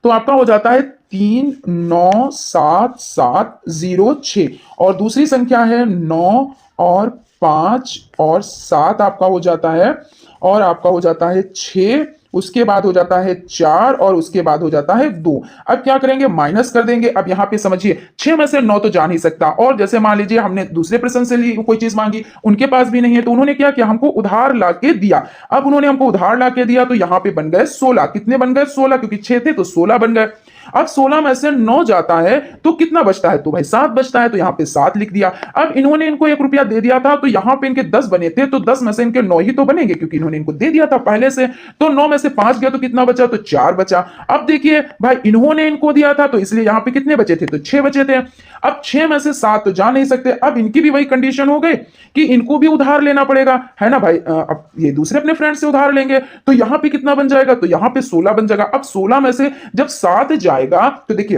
तो आपका हो जाता है 3,9,7,7,0,6, और दूसरी संख्या है 9 और 5 और 7 आपका हो जाता है, और आपका हो जाता है 6, उसके बाद हो जाता है 4, और उसके बाद हो जाता है 2। अब क्या करेंगे, माइनस कर देंगे। अब यहां पे समझिए 6 में से 9 तो जा नहीं सकता, और जैसे मान लीजिए हमने दूसरे प्रश्न से ली कोई चीज मांगी, उनके पास भी नहीं है, तो उन्होंने क्या किया, हमको उधार लाके दिया। अब उन्होंने हमको उधार लाके दिया, तो यहां पे बन गए 16, कितने बन गए 16, क्योंकि 6 थे तो 16 बन गए। अब 16 में से 9 जाता है तो कितना बचता है, तो भाई 7 बचता है, तो यहाँ पे 7 लिख दिया। अब इन्होंने इनको 1 रुपया दे दिया था, तो यहाँ पे इनके 10 बने थे, तो 10 में से इनके 9 ही तो बनेंगे क्योंकि इन्होंने इनको दे दिया था पहले से। तो 9 में से 5 गया तो कितना बचा, तो 4 बचा। अब देखिए भाई इन्होंने इनको दिया था तो इसलिए यहाँ पे कितने बचे थे, तो 6 बचे थे। अब 6 में से 7 तो जा नहीं सकते, अब इनकी भी वही कंडीशन हो गई कि इनको भी उधार लेना पड़ेगा, है ना भाई। अब ये दूसरे अपने फ्रेंड से उधार लेंगे, तो यहाँ पे कितना बन जाएगा, तो यहाँ पे 16 बन जाएगा। अब 16 में से जब 7 जाएगा तो देखिए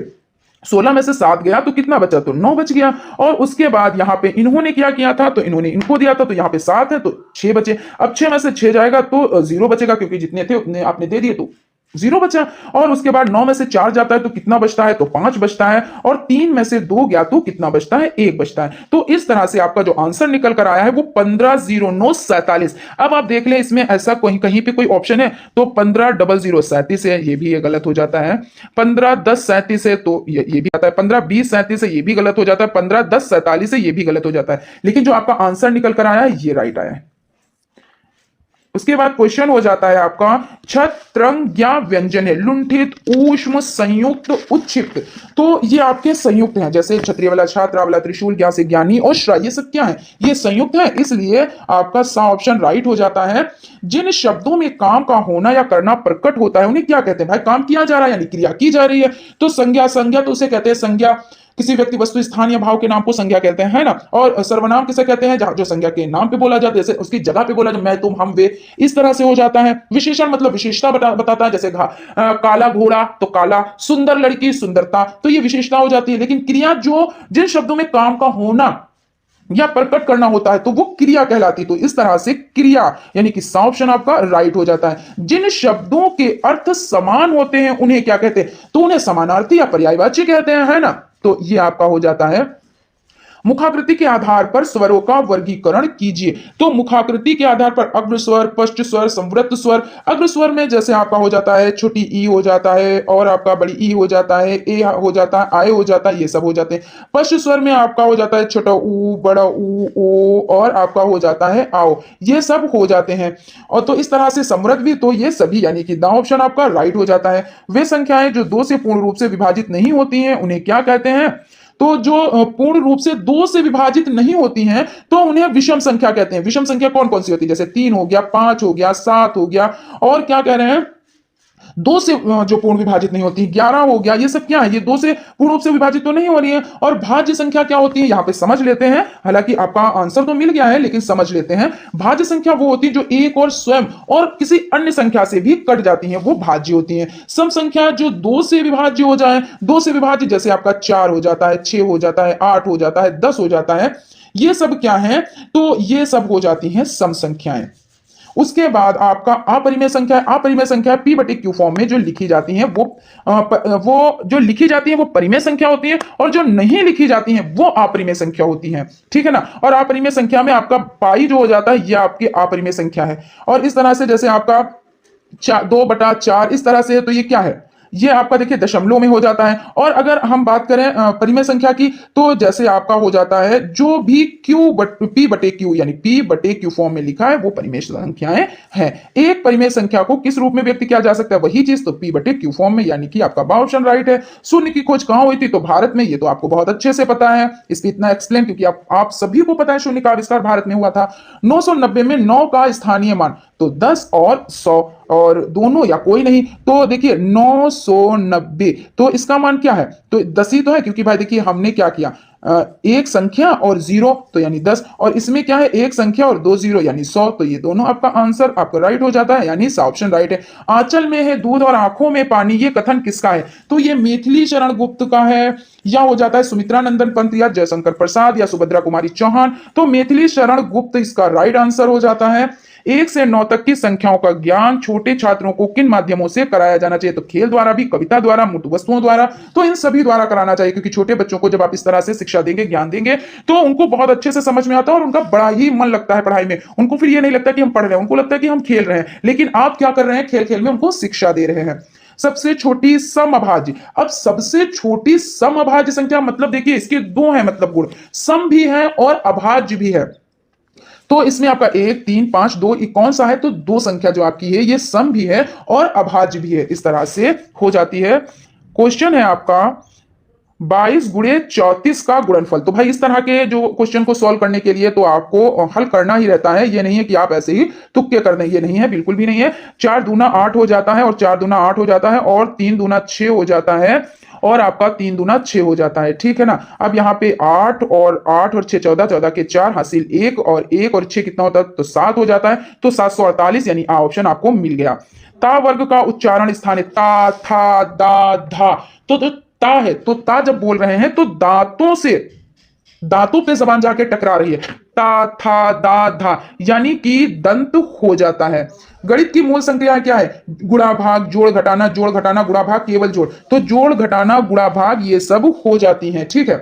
16 में से 7 गया तो कितना बचा, तो 9 बच गया। और उसके बाद यहाँ पे इन्होंने क्या किया था, तो इन्होंने इनको दिया था, तो यहाँ पे 7 है तो 6 बचे। अब 6 में से 6 जाएगा तो 0 बचेगा क्योंकि जितने थे उतने आपने दे दिए, तो 0 बचा। और उसके बाद 9 में से 4 जाता है तो कितना बचता है, तो 5 बचता है। और 3 में से 2 गया तो कितना बचता है, 1 बचता है। तो इस तरह से आपका जो आंसर निकल कर आया है वो 15,0947। अब आप देख लें इसमें ऐसा कहीं कहीं पे कोई ऑप्शन है तो 15,00,37 है, ये भी ये गलत हो जाता है। 15,10,37 है तो ये भी आता है। 15,20,37 है, ये भी गलत हो जाता है। 15,10,47 है, ये भी गलत हो जाता है। लेकिन जो आपका आंसर निकल कर आया है ये राइट आया है। उसके बाद क्वेश्चन हो जाता है आपका छत्रंज्ञा व्यंजन है, लुंठित, ऊष्म, संयुक्त, उच्छिप्त। तो ये आपके संयुक्त हैं, जैसे क्षत्रिय वाला छात्र वाला त्रिशूल, ज्ञा से ज्ञानी और श्रा, ये सब क्या है, ये संयुक्त है, इसलिए आपका सा ऑप्शन राइट हो जाता है। जिन शब्दों में काम का होना या करना प्रकट होता है उन्हें क्या कहते हैं, भाई काम किया जा रहा है यानी क्रिया की जा रही है, तो संज्ञा। संज्ञा तो उसे कहते हैं संज्ञा, किसी व्यक्ति वस्तु स्थान या भाव के नाम को संज्ञा कहते हैं, है ना। और सर्वनाम किसे कहते हैं, जो संज्ञा के नाम पे बोला जाता है, जैसे उसकी जगह पे बोला जाए मैं तुम हम वे, इस तरह से हो जाता है। विशेषण मतलब विशेषता बताता है, जैसे काला घोड़ा तो काला, सुंदर लड़की सुंदरता, तो ये विशेषता हो जाती है। लेकिन क्रिया जो जिन शब्दों में काम का होना या प्रकट करना होता है तो वो क्रिया कहलाती। तो इस तरह से क्रिया यानी कि सा ऑप्शन आपका राइट हो जाता है। जिन शब्दों के अर्थ समान होते हैं उन्हें क्या कहते हैं, तो उन्हें समानार्थी या पर्यायवाची कहते हैं, है ना। तो ये आपका हो जाता है। मुखाकृति के आधार पर स्वरों का वर्गीकरण कीजिए। तो मुखाकृति के आधार पर अग्र स्वर, पश्च स्वर, संवृत स्वर। अग्र स्वर में जैसे आपका हो जाता है छोटी ई हो जाता है, और आपका बड़ी ई हो जाता है, ए हो जाता है, आए हो जाता है, ये सब हो जाते हैं। पश्च स्वर में आपका हो जाता है छोटा ऊ, बड़ा ऊ, ओ, और आपका हो जाता है आओ, ये सब हो जाते हैं। और तो इस तरह से संवृत भी, तो ये सभी यानी कि द ऑप्शन आपका राइट हो जाता है। वे संख्याएं जो 2 से पूर्ण रूप से विभाजित नहीं होती हैं उन्हें क्या कहते हैं, तो जो पूर्ण रूप से 2 से विभाजित नहीं होती हैं तो उन्हें विषम संख्या कहते हैं। विषम संख्या कौन कौन सी होती है, जैसे 3 हो गया, 5 हो गया, 7 हो गया, और क्या कह रहे हैं 2 से जो पूर्ण विभाजित नहीं होती, 11 हो गया, ये सब क्या है, ये 2 से पूर्ण रूप से विभाजित तो नहीं हो रही है। और भाज्य संख्या क्या होती है, यहां पे समझ लेते हैं, हालांकि आपका आंसर तो मिल गया है लेकिन समझ लेते हैं। भाज्य संख्या वो होती है जो एक और स्वयं और किसी अन्य संख्या से भी कट जाती है, वो भाज्य होती है। सम संख्या जो 2 से विभाज्य हो जाए, 2 से विभाज्य जैसे आपका 4 हो जाता है, 6 हो जाता है, 8 हो जाता है, 10 हो जाता है, ये सब क्या है, तो ये सब हो जाती हैं सम संख्याएं। उसके बाद आपका अपरिमेय संख्या, अपरिमेय संख्या पी बटे क्यू फॉर्म में जो लिखी जाती हैं वो जो लिखी जाती है वो परिमेय संख्या होती है, और जो नहीं लिखी जाती हैं वो अपरिमेय संख्या होती हैं, ठीक है ना। और अपरिमेय संख्या में आपका पाई जो हो जाता है ये आपकी अपरिमेय संख्या है। और इस तरह से जैसे आपका 2/4 इस तरह से, तो ये क्या है, ये आपका देखिए दशमलव में हो जाता है। और अगर हम बात करें परिमेय संख्या की, तो जैसे आपका हो जाता है जो भी पी बटे क्यू यानी पी बटे क्यू फॉर्म में लिखा है वो परिमेय संख्याएं हैं। एक परिमेय संख्या को किस रूप में व्यक्त किया जा सकता है, वही चीज तो पी बटे क्यू फॉर्म में, यानी कि आपका बा ऑप्शन राइट है। शून्य की खोज कहां हुई थी, तो भारत में, ये तो आपको बहुत अच्छे से पता है, इसकी इतना एक्सप्लेन क्योंकि आप सभी को पता है शून्य का आविष्कार भारत में हुआ था। 990 में 9 का स्थानीय मान, तो 10 और 100 और दोनों या कोई नहीं, तो देखिए 990, तो इसका मान क्या है, तो 10 ही तो है, क्योंकि भाई देखिए हमने क्या किया, एक संख्या और 0 तो यानी 10, और इसमें क्या है एक संख्या और 2 0 यानी 100, तो ये दोनों आपका आंसर आपका राइट हो जाता है, यानी ऑप्शन राइट है। आंचल में है दूध और आंखों में पानी, ये कथन किसका है, तो ये मैथिली शरण गुप्त का है, या हो जाता है सुमित्रा नंदन पंत या जयशंकर प्रसाद या सुभद्रा कुमारी चौहान, तो मैथिली शरण गुप्त इसका राइट आंसर हो जाता है। 1 से 9 तक की संख्याओं का ज्ञान छोटे छात्रों को किन माध्यमों से कराया जाना चाहिए, तो खेल द्वारा भी, कविता द्वारा, मूर्त वस्तुओं द्वारा, तो इन सभी द्वारा कराना चाहिए, क्योंकि छोटे बच्चों को जब आप इस तरह से शिक्षा देंगे, ज्ञान देंगे, तो उनको बहुत अच्छे से समझ में आता है और उनका बड़ा ही मन लगता है पढ़ाई में। उनको फिर ये नहीं लगता कि हम पढ़ रहे हैं, उनको लगता है कि हम खेल रहे हैं। लेकिन आप क्या कर रहे हैं, खेल खेल में उनको शिक्षा दे रहे हैं। सबसे छोटी समअभाज्य, अब सबसे छोटी समअभाज्य संख्या मतलब देखिए इसके 2 हैं मतलब गुण, सम भी है और अभाज्य भी है। तो इसमें आपका 1 3 5 2 कौन सा है, तो 2 संख्या जो आपकी है ये सम भी है और अभाज्य भी है, इस तरह से हो जाती है। क्वेश्चन है आपका 22 गुणे 34 का गुणनफल। तो भाई इस तरह के जो क्वेश्चन को सॉल्व करने के लिए तो आपको हल करना ही रहता है, ये नहीं है कि आप ऐसे ही तुक्के कर दें, ये नहीं है, बिल्कुल भी नहीं है। 4 दूना 8 हो जाता है और 4 दूना 8 हो जाता है और 3 दूना 6 हो जाता है और आपका 3 दूना 6 हो जाता है, ठीक है ना। अब यहाँ पे 8 और 6 14, 14 के 4 हासिल 1 और 1 और 6 कितना होता है, तो 7 हो जाता है। तो 748 यानी आ ऑप्शन आपको मिल गया। ता वर्ग का उच्चारण स्थान है ता, था, दा, धा। तो ता है, तो ता जब बोल रहे हैं तो दांतों पे जबान जाके टकरा रही है। ता, था, दा, धा, यानी कि दंत हो जाता है। गणित की मूल संक्रिया क्या है? गुणा भाग, जोड़ घटाना, जोड़ घटाना, गुणा भाग, केवल जोड़। तो जोड़ घटाना, गुणा भाग ये सब हो जाती हैं, ठीक है।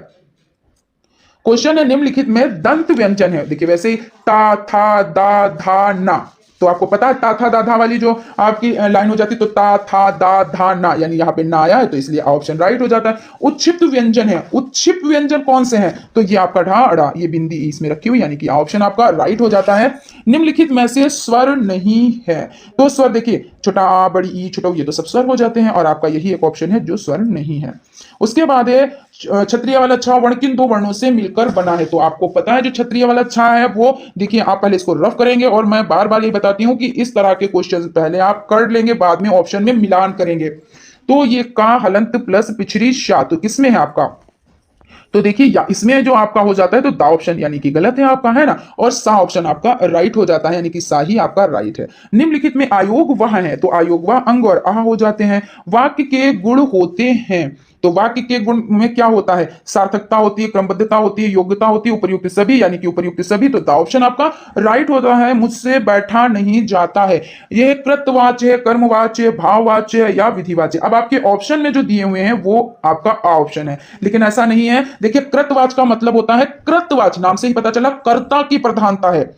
क्वेश्चन है निम्नलिखित में दंत व्यंजन है, देखिए वैसे ही ता, था, दा, धा, ना। तो आपको पता है ता, था, दा, धा वाली जो आपकी लाइन हो जाती है, तो ता, था, दा, धा, ना, यानी यहाँ पे ना आया है तो इसलिए ऑप्शन राइट हो जाता है। उत्क्षिप्त व्यंजन है, उत्क्षिप्त व्यंजन कौन से हैं? तो ये आपका ढा, अड़ा, ये बिंदी इसमें रखी हुई, यानी कि ऑप्शन आपका राइट हो जाता है। निम्नलिखित में से स्वर नहीं है, तो स्वर देखिए छोटा आ, बड़ी ई, छोटा ऊ, ये तो सब स्वर हो जाते हैं और आपका यही एक ऑप्शन है जो स्वर नहीं है। उसके बाद है क्षत्रिय वाला छा वर्ण किन दो वर्णों से मिलकर बना है? तो आपको पता है जो क्षत्रिय वाला छा है वो देखिए, आप पहले इसको रफ करेंगे और मैं बार बार ये बताती हूं कि इस तरह के क्वेश्चन पहले आप कर लेंगे, बाद में ऑप्शन में मिलान करेंगे। तो ये का हलंत प्लस पिछड़ी शा, तो किसमें है आपका? तो देखिए या इसमें जो आपका हो जाता है तो दा ऑप्शन यानी कि गलत है आपका, है ना, और सा ऑप्शन आपका राइट हो जाता है, यानी कि सा ही आपका राइट है। निम्नलिखित में आयोग वह है, तो आयोग वह अंग और आह हो जाते हैं। वाक्य के गुण होते हैं, तो वाक्य के गुण में क्या होता है? सार्थकता होती है, क्रमबद्धता होती है, योग्यता होती है, उपर्युक्त सभी, यानी कि उपर्युक्त सभी। तो दा ऑप्शन आपका राइट होता है। मुझसे बैठा नहीं जाता है, यह कृतवाच्य है, कर्मवाच्य है, भाववाच्य है या विधिवाच्य? अब आपके ऑप्शन में जो दिए हुए हैं वो आपका आ ऑप्शन है, लेकिन ऐसा नहीं है। देखिए कृतवाच का मतलब होता है, कृतवाच नाम से ही पता चला कर्ता की प्रधानता है,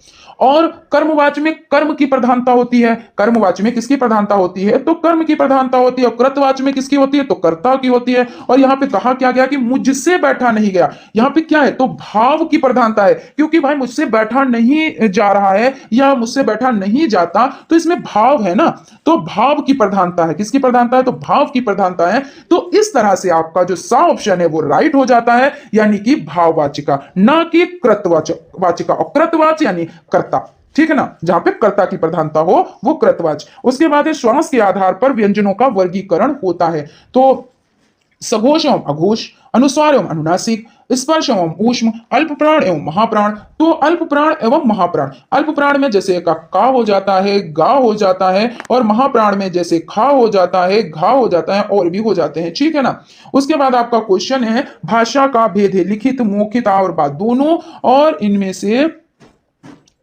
और कर्मवाच में कर्म की प्रधानता होती है। कर्मवाच में किसकी प्रधानता होती है? तो कर्म की प्रधानता होती है। और कृतवाच में किसकी होती है? तो कर्ता की होती है। और यहां पे कहा क्या गया कि मुझसे बैठा नहीं गया, यहां पे क्या है? तो भाव की प्रधानता है, क्योंकि भाई मुझसे बैठा नहीं जा रहा है या मुझसे बैठा नहीं जाता, तो इसमें भाव है ना, तो भाव की प्रधानता है। किसकी प्रधानता है? तो भाव की प्रधानता है। तो इस तरह से आपका जो सा ऑप्शन है वो राइट हो जाता है, यानी कि भाववाचिका, ना कि कृतवाचिका। और कृतवाच यानी कर्ता, ठीक है ना, जहां पे कर्ता की प्रधानता हो वो कृतवाच। उसके बाद श्वास के आधार पर व्यंजनों का वर्गीकरण होता है। तो सघोष एवं अघोष, अनुस्वार एवं अनुनासिक, स्पर्श एवं ऊष्म, अल्प प्राण एवं महाप्राण। तो अल्प प्राण एवं महाप्राण, अल्प प्राण में जैसे का हो जाता है, गा हो जाता है, और महाप्राण में जैसे खा हो जाता है, घा हो जाता है, और भी हो जाते हैं, ठीक है ना। उसके बाद आपका क्वेश्चन है भाषा का भेद है, लिखित, मौखिक और बात दोनों, और इनमें से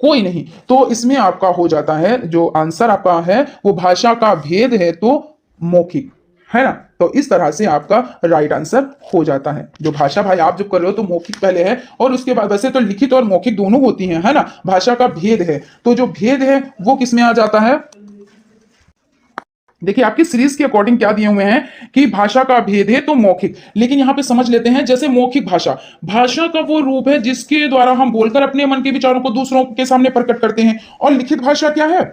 कोई नहीं। तो इसमें आपका हो जाता है, जो आंसर आपका है वो भाषा का भेद है तो मौखिक, है ना। तो इस तरह से आपका राइट आंसर हो जाता है। जो भाषा भाई आप जो कर रहे हो तो मौखिक पहले है और उसके बाद, वैसे तो लिखित और मौखिक दोनों होती हैं, है ना। भाषा का भेद है, तो जो भेद है वो किसमें आ जाता है? देखिए आपकी सीरीज के अकॉर्डिंग क्या दिए हुए हैं कि भाषा का भेद है तो मौखिक, लेकिन यहां पे समझ लेते हैं। जैसे मौखिक भाषा, भाषा का वो रूप है जिसके द्वारा हम बोलकर अपने मन के विचारों को दूसरों के सामने प्रकट करते हैं, और लिखित भाषा क्या है?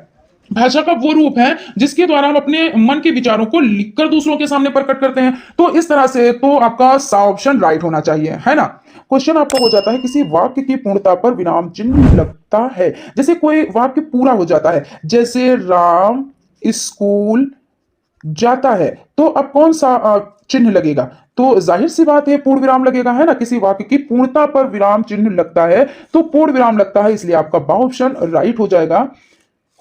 भाषा का वो रूप है जिसके द्वारा हम अपने मन के विचारों को लिखकर दूसरों के सामने प्रकट करते हैं। तो इस तरह से तो आपका सा ऑप्शन राइट होना चाहिए, है ना। क्वेश्चन आपका हो जाता है किसी वाक्य की पूर्णता पर विराम चिन्ह लगता है। जैसे कोई वाक्य पूरा हो जाता है, जैसे राम स्कूल जाता है, तो अब कौन सा चिन्ह लगेगा? तो जाहिर सी बात है पूर्ण विराम लगेगा, है ना। किसी वाक्य की पूर्णता पर विराम चिन्ह लगता है तो पूर्ण विराम लगता है, इसलिए आपका बा ऑप्शन राइट हो जाएगा।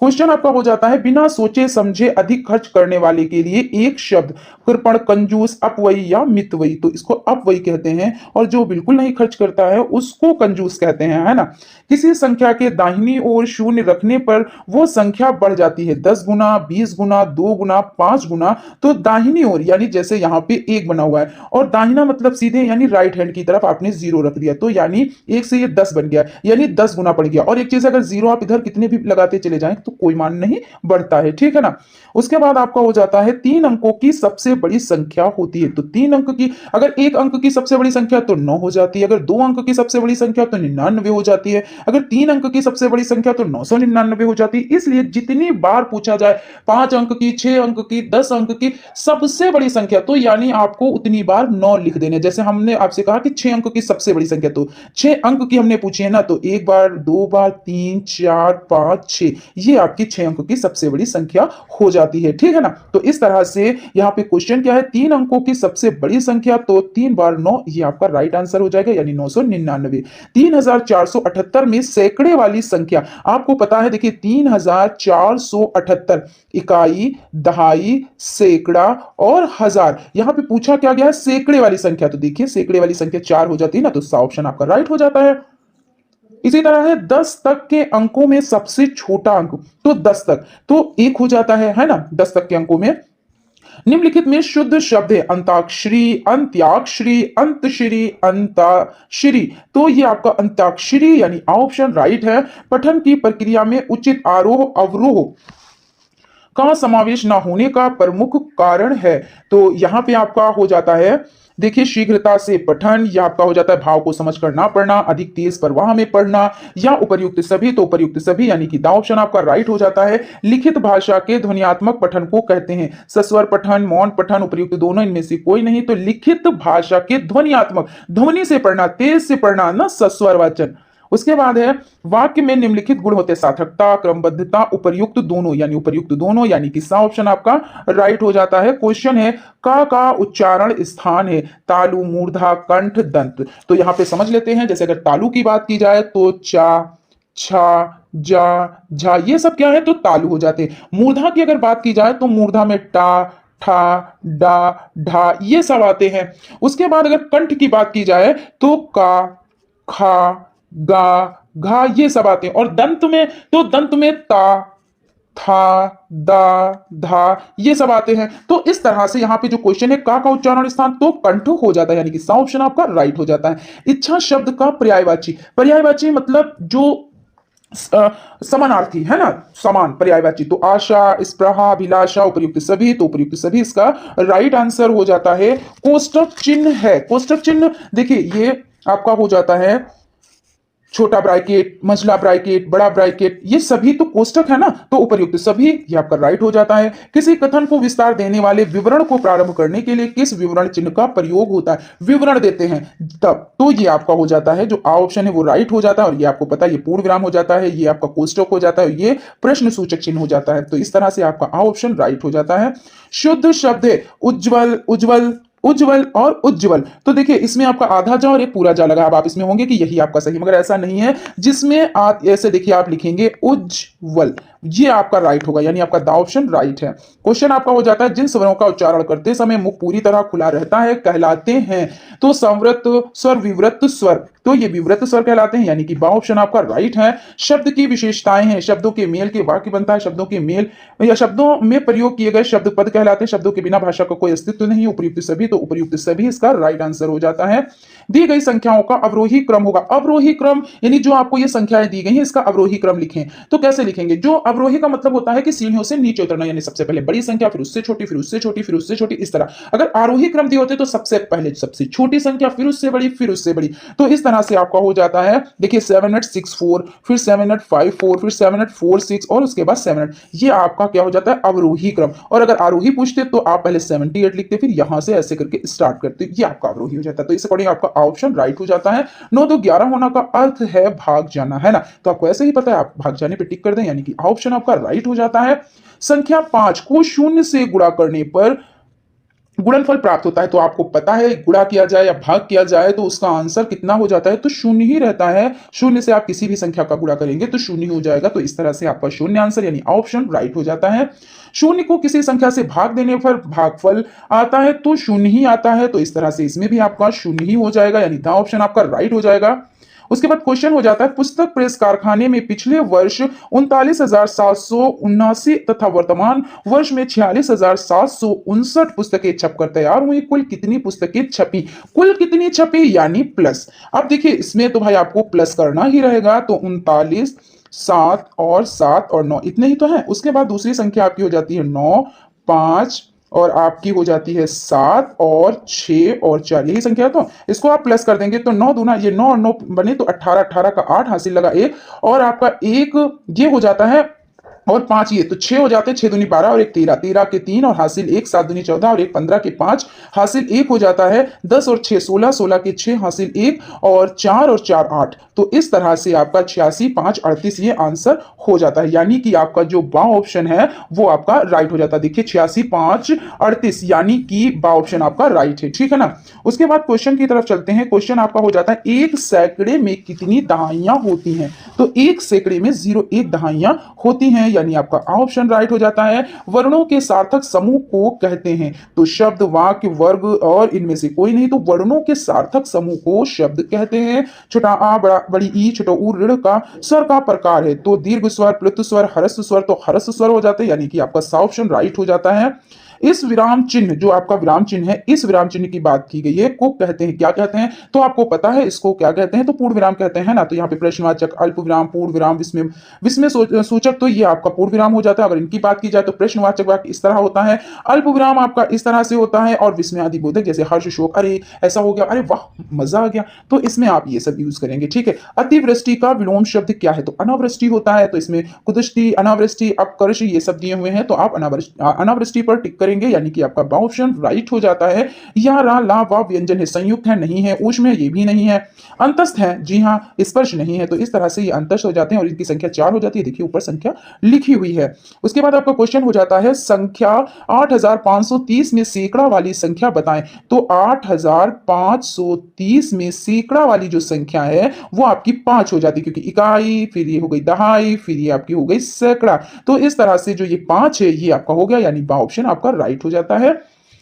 क्वेश्चन आपका हो जाता है बिना सोचे समझे अधिक खर्च करने वाले के लिए एक शब्द, कृपण, कंजूस, अपव्ययी या मितव्ययी। तो इसको अपव्ययी कहते हैं, और जो बिल्कुल नहीं खर्च करता है उसको कंजूस कहते हैं, है ना। किसी संख्या के दाहिनी ओर शून्य रखने पर वो संख्या बढ़ जाती है 10 गुना, 20 गुना, 2 गुना, 5 गुना। तो दाहिनी ओर यानी जैसे यहाँ पे 1 बना हुआ है, और दाहिना मतलब सीधे यानी राइट हैंड की तरफ आपने 0 रख दिया, तो यानी 1 से ये 10 बन गया, यानी 10 गुना पड़ गया। और एक चीज, अगर 0 आप इधर कितने भी लगाते चले जाएं तो कोई मान नहीं बढ़ता है, ठीक है ना। उसके बाद आपका हो जाता है 3 अंकों की सबसे बड़ी संख्या होती है। तो 3 अंक की, अगर 1 अंक की सबसे बड़ी संख्या तो 9 हो जाती है, अगर 2 अंक की सबसे बड़ी संख्या तो 99 हो जाती है, अगर 3 अंक की सबसे बड़ी संख्या तो 999 हो जाती है। इसलिए जितनी बार पूछा जाए 5 अंक की, 6 अंक की, 10 अंक की सबसे बड़ी संख्या, तो यानी आपको उतनी बार 9 लिख देने। जैसे हमने आपसे कहा कि 6 अंक की सबसे बड़ी संख्या, तो 6 अंक की हमने पूछी है ना, तो 1 बार, 2 बार, 3, 4, 5, 6, ये आपकी 6 अंक की सबसे बड़ी संख्या हो जाती है, ठीक है ना। तो इस तरह से यहाँ पे क्वेश्चन क्या है, 3 अंकों की सबसे बड़ी संख्या, तो 3 बार 9, ये आपका राइट आंसर हो जाएगा, यानी 999। 3478 में सैकड़े वाली संख्या, आपको पता है, देखिए 3478 इकाई, दहाई, सैकड़ा और हजार, यहां पे पूछा क्या गया है, सैकड़े वाली संख्या। तो देखिए सैकड़े वाली संख्या 4 हो जाती है ना, तो सा ऑप्शन आपका राइट हो जाता है। इसी तरह है 10 तक के अंकों में सबसे छोटा अंक, तो 10 तक, तो 1 हो जाता है ना, 10 तक के अंकों में। निम्नलिखित में शुद्ध शब्द है अंताक्षरी, अंत्याक्षरी, अंतश्री, अंताक्षरी, तो ये आपका अंताक्षरी यानी ऑप्शन राइट है। पठन की प्रक्रिया में उचित आरोह अवरोह का समावेश ना होने का प्रमुख कारण है। तो यहां पे आपका हो जाता है, देखिए शीघ्रता से पठन, या आपका हो जाता है भाव को समझकर ना पढ़ना, अधिक तेज प्रवाह में पढ़ना, या उपर्युक्त सभी, तो उपर्युक्त सभी यानी कि द ऑप्शन आपका राइट हो जाता है। लिखित भाषा के ध्वन्यात्मक पठन को कहते हैं सस्वर पठन, मौन पठन, उपर्युक्त दोनों, इनमें से कोई नहीं। तो लिखित भाषा के ध्वन्यात्मक, ध्वनि से पढ़ना, तेज से पढ़ना ना, सस्वर वाचन। उसके बाद है वाक्य में निम्नलिखित गुण होते हैं सार्थकता, क्रमबद्धता, उपर्युक्त दोनों, यानी उपर्युक्त दोनों, यानी कि सा ऑप्शन आपका राइट हो जाता है। क्वेश्चन है का उच्चारण स्थान है तालु, मूर्धा, कंठ, दंत। तो यहां पे समझ लेते हैं, जैसे अगर तालु की बात की जाए तो चा, छा, जा, झा, ये सब क्या है, तो तालु हो जाते हैं। मूर्धा की अगर बात की जाए तो मूर्धा में टा, ठा, डा, ढा, ये सब आते हैं। उसके बाद अगर कंठ की बात की जाए तो का, खा, गा, घा, ये सब आते हैं। और दंत में, तो दंत में ता, था, दा, धा, ये सब आते हैं। तो इस तरह से यहाँ पे जो क्वेश्चन है का उच्चारण स्थान तो कंठ हो जाता है, यानी कि सा ऑप्शन आपका राइट हो जाता है। इच्छा शब्द का पर्यायवाची, पर्यायवाची मतलब जो समानार्थी है ना, समान पर्यायवाची, तो आशा, स्पृहा, अभिलाषा, उपयुक्त सभी, तो उपयुक्त सभी इसका राइट आंसर हो जाता है। कोष्टक चिन्ह है, कोष्टक चिन्ह देखिए ये आपका हो जाता है छोटा ब्रैकेट, मझला ब्रैकेट, बड़ा ब्रैकेट, ये सभी तो कोष्टक है ना, तो उपर्युक्त सभी ये आपका राइट हो जाता है। किसी कथन को विस्तार देने वाले विवरण को प्रारंभ करने के लिए किस विवरण चिन्ह का प्रयोग होता है, विवरण देते हैं तब, तो ये आपका हो जाता है जो ऑप्शन है वो राइट हो जाता है। और ये आपको पता है ये पूर्ण विराम हो जाता है, ये आपका कोष्टक हो जाता है, ये प्रश्न सूचक चिन्ह हो जाता है। तो इस तरह से आपका ऑप्शन राइट हो जाता है। शुद्ध शब्द है उज्जवल, उज्जवल, उज्जवल और उज्जवल, तो देखिए इसमें आपका आधा जा और एक पूरा जा लगा। अब आप इसमें होंगे कि यही आपका सही, मगर ऐसा नहीं है। जिसमें आप ऐसे देखिए आप लिखेंगे उज्जवल, ये आपका राइट होगा, यानी आपका द ऑप्शन राइट है। क्वेश्चन आपका हो जाता है जिन स्वरों का उच्चारण करते समय मुख पूरी तरह खुला रहता है कहलाते हैं, तो संवृत स्वर, विवृत स्वर, तो ये विवृत स्वर कहलाते हैं, यानी कि ब ऑप्शन आपका राइट है। शब्द की विशेषताएं हैं, शब्दों के मेल के वाक्य बनता है, शब्दों के मेल या शब्दों में प्रयोग किए गए शब्द पद कहलाते हैं, शब्दों के बिना भाषा का कोई अस्तित्व नहीं। उपयुक्त सभी, तो उपयुक्त सभी इसका राइट आंसर हो जाता है। दी गई संख्याओं का अवरोही क्रम होगा, अवरोही क्रम यानी जो आपको ये संख्याएं दी गई हैं इसका अवरोही क्रम लिखें। तो कैसे लिखेंगे, जो अवरोही का मतलब होता है कि सीढ़ियों से नीचे उतरना, यानी सबसे पहले बड़ी संख्या, फिर उससे छोटी, फिर उससे छोटी, फिर उससे छोटी, इस तरह। अगर आरोही क्रम दिए होते तो सबसे पहले सबसे छोटी संख्या, फिर उससे बड़ी, फिर उससे बड़ी, तो इस तरह से आपका हो जाता है। देखिए 7864, फिर 7854, फिर 7846 और उसके बाद 78, ये आपका क्या हो जाता है अवरोही क्रम। और अगर आरोही पूछते तो आप पहले 78 लिखते, फिर यहां से ऐसे करके स्टार्ट करते, ये आपका अवरोही हो जाता है। तो इस अकॉर्डिंग आपका ऑप्शन राइट हो जाता है। 9 2 11 होना का अर्थ है भाग जाना, है ना, तो आपको ऐसे ही पता है, आप भाग जाने पे टिक कर दें, यानी कि ऑप्शन आपका राइट हो जाता है। संख्या 5 को 0 से गुणा करने पर गुणनफल प्राप्त होता है, तो आपको पता है गुणा किया जाए या भाग किया जाए तो उसका आंसर कितना हो जाता है, तो 0 ही रहता है। 0 से आप किसी भी संख्या का गुणा करेंगे तो 0 हो जाएगा, तो इस तरह से आपका 0 आंसर यानी ऑप्शन राइट हो जाता है। 0 को किसी संख्या से भाग देने पर भागफल आता है तो 0 ही आता है, तो इस तरह से इसमें भी आपका 0 ही हो जाएगा, यानी द ऑप्शन आपका राइट हो जाएगा। उसके बाद क्वेश्चन हो जाता है पुस्तक प्रेस कारखाने में पिछले वर्ष 39,779 तथा वर्तमान वर्ष में 46,759 पुस्तकें छपकर तैयार हुई, कुल कितनी पुस्तकें छपी, कुल कितनी छपी यानी प्लस। अब देखिए इसमें तो भाई आपको प्लस करना ही रहेगा, तो 39 7 और 7 और 9 इतने ही तो हैं। उसके बाद दूसरी संख्या आपकी हो जाती है 9, 5 और आपकी हो जाती है 7 और 6 और 4, यही संख्या है। तो इसको आप प्लस कर देंगे तो 9 दूना ये 9 और 9 बने तो 18, 18 का 8 हासिल लगा 1 और आपका एक ये हो जाता है और 5 ये तो 6 हो जाते हैं, 6 दूनी 12 और एक 13, 13 के 3 और हासिल 1, 7 दूनी 14 और एक 15 के 5 हासिल 1 हो जाता है, 10 और 6 16, 16 के 6 हासिल 1 और 4 और 4 8। तो इस तरह से आपका 86, 5, 38 ये आंसर हो जाता है, यानी कि आपका जो बा ऑप्शन है वो आपका राइट हो जाता है। देखिए 86, 5, 38 यानी कि बा ऑप्शन आपका राइट है, ठीक है ना। उसके बाद क्वेश्चन की तरफ चलते हैं। क्वेश्चन आपका हो जाता है एक सैकड़े में कितनी दहाइयां होती हैं, तो एक सैकड़े में 0.1 दहाइयां होती हैं, यानी आपका ऑप्शन राइट हो जाता है। वर्णों के सार्थक समूह को कहते हैं, तो शब्द, वाक्य, वर्ग और इनमें से कोई नहीं, तो वर्णों के सार्थक समूह को शब्द कहते हैं। छोटा आ बड़ी ई छोटा ऊ ऋण का स्वर का प्रकार है, तो दीर्घ स्वर, प्लुत स्वर, ह्रस्व स्वर, तो ह्रस्व स्वर हो जाते हैं, यानी कि आपका सा ऑप्शन राइट हो जाता है। इस विराम चिन्ह जो आपका विराम चिन्ह है, इस विराम चिन्ह की बात की गई है को कहते हैं, क्या कहते हैं, तो आपको पता है इसको क्या कहते हैं, तो पूर्ण विराम कहते हैं ना। तो यहाँ पे प्रश्नवाचक, अल्प विराम, पूर्ण विराम, विस्मय विस्मय सूचक, तो ये आपका पूर्ण विराम हो जाता है। अगर इनकी बात की जाए तो प्रश्नवाचक वाक्य इस तरह होता है, अल्प विराम आपका इस तरह से होता है और विस्मय आदि बोधक जैसे हर्ष, शोक, अरे ऐसा हो गया, अरे वाह मजा आ गया, तो इसमें आप ये सब यूज करेंगे, ठीक है। अतिवृष्टि का विलोम शब्द क्या है, तो अनावृष्टि होता है, तो इसमें कुदृष्टि, अनावृष्टि, अपकर्ष ये सब दिए हुए हैं, तो आप अनावृष्टि पर टिक करेंगे, यानी कि आपका ऑप्शन राइट हो जाता है। या रा ला वा व्यंजन है, संयुक्त है नहीं है, ऊष्म ये भी नहीं है, अंतस्थ है जी हाँ, स्पर्श नहीं है, तो इस तरह से ये अंतस्थ हो जाते हैं और इनकी संख्या 4 हो जाती है। देखिए ऊपर संख्या लिखी हुई है। उसके बाद आपका क्वेश्चन हो जाता है संख्या 8530 में सैकड़ा वाली संख्या बताएं, तो 8530 में सैकड़ा वाली जो संख्या है वो आपकी 5 हो जाती है, क्योंकि इकाई, फिर ये हो गई दहाई, फिर ये आपकी हो गई सैकड़ा। तो इस तरह से जो ये 5 है ये आपका हो गया, यानी बा ऑप्शन आपका राइट हो जाता है।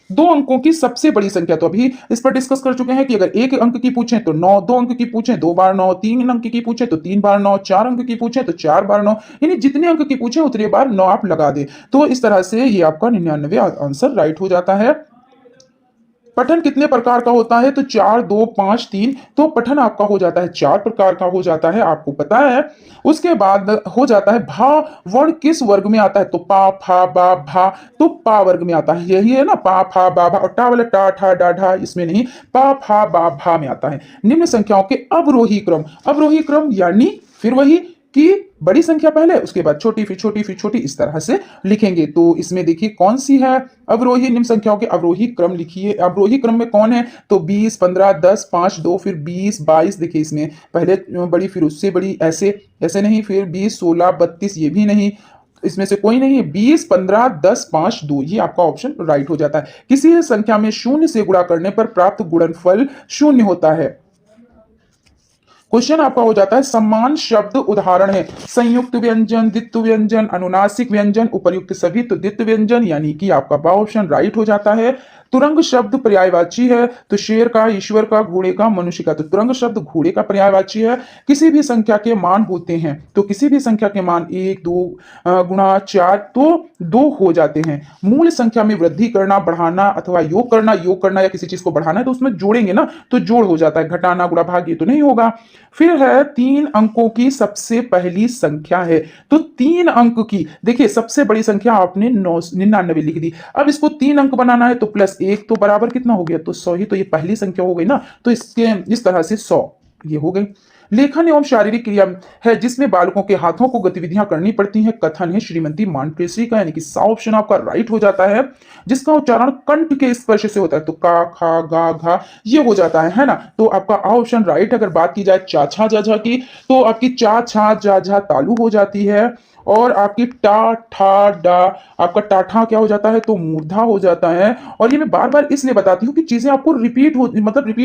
2 अंकों की सबसे बड़ी संख्या, तो अभी इस पर डिस्कस कर चुके हैं कि अगर 1 अंक की पूछें तो 9, 2 अंक की पूछें 2 बार 9, 3 अंक की पूछें तो 3 बार 9, 4 अंक की पूछें तो 4 बार 9, यानी जितने अंक की पूछें उतने बार 9 आप लगा दें। तो इस तरह से ये आपका 99 आंसर राइट हो जाता है। पठन कितने प्रकार का होता है, तो 4, 2, 5, 3, तो पठन आपका हो जाता है 4 प्रकार का हो जाता है, आपको पता है। उसके बाद हो जाता है भा वर्ण किस वर्ग में आता है, तो पा फा बा भा, तो पा वर्ग में आता है, यही है ना, पा फा बा भा, और टा वाला टा ठा डा ढा इसमें नहीं, पा फा बा भा में आता है। निम्न संख्याओं के अवरोही क्रम, अवरोही क्रम यानी फिर वही कि बड़ी संख्या पहले उसके बाद छोटी, फिर छोटी, फिर छोटी, इस तरह से लिखेंगे। तो इसमें देखिए कौन सी है अवरोही, निम्न संख्याओं के अवरोही क्रम लिखिए। अवरोही क्रम में कौन है, तो 20, 15, 10, 5, 2, फिर 20, 22, देखिए इसमें पहले बड़ी फिर उससे बड़ी, ऐसे ऐसे नहीं, फिर 20, 16, 32 ये भी नहीं, इसमें से कोई नहीं है। 20, 15, 10, 5, 2 ये आपका ऑप्शन राइट हो जाता है। किसी संख्या में शून्य से गुणा करने पर प्राप्त गुणनफल शून्य होता है। क्वेश्चन आपका हो जाता है सम्मान शब्द उदाहरण है, संयुक्त व्यंजन, द्वित्व व्यंजन, अनुनासिक व्यंजन, उपर्युक्त सभी, तो द्वित्व व्यंजन यानी कि आपका बा ऑप्शन राइट हो जाता है। तुरंग शब्द पर्यायवाची है, तो शेर का, ईश्वर का, घोड़े का, मनुष्य का, तो तुरंग शब्द घोड़े का पर्यायवाची है। किसी भी संख्या के मान होते हैं, तो किसी भी संख्या के मान 1, 2 गुणा 4 तो 2 हो जाते हैं। मूल संख्या में वृद्धि करना, बढ़ाना अथवा योग करना या किसी चीज को बढ़ाना है तो उसमें जोड़ेंगे ना, तो जोड़ हो जाता है, घटाना, गुणा, भाग ये तो नहीं होगा। फिर है 3 अंकों की सबसे पहली संख्या है, तो 3 अंक की, देखिए सबसे बड़ी संख्या आपने 99 लिख दी, अब इसको 3 अंक बनाना है तो प्लस 1 तो बराबर कितना हो गया, तो 100 ही, तो ये पहली संख्या हो गई ना, तो इसके इस तरह से 100 ये हो गई। लेखन एवं शारीरिक क्रिया है जिसमें बालकों के हाथों को गतिविधियां करनी पड़ती हैं, कथन है श्रीमती मांटेसरी का, यानी कि सा ऑप्शन आपका राइट हो जाता है। जिसका उच्चारण कंठ के स्पर्श से होता है, तो का, खा, गा, घा ये हो जाता है ना, तो आपका ऑप्शन राइट। अगर बात की जाए चा छा जा झा की, तो आपकी चा छा जा झा तालु हो जाती है, और आपकी टा ठा डा आपका टाठा क्या हो जाता है, तो मूर्धा हो जाता है। और ये मैं बार बार इसलिए बताती हूँ कि चीजें आपको रिपीट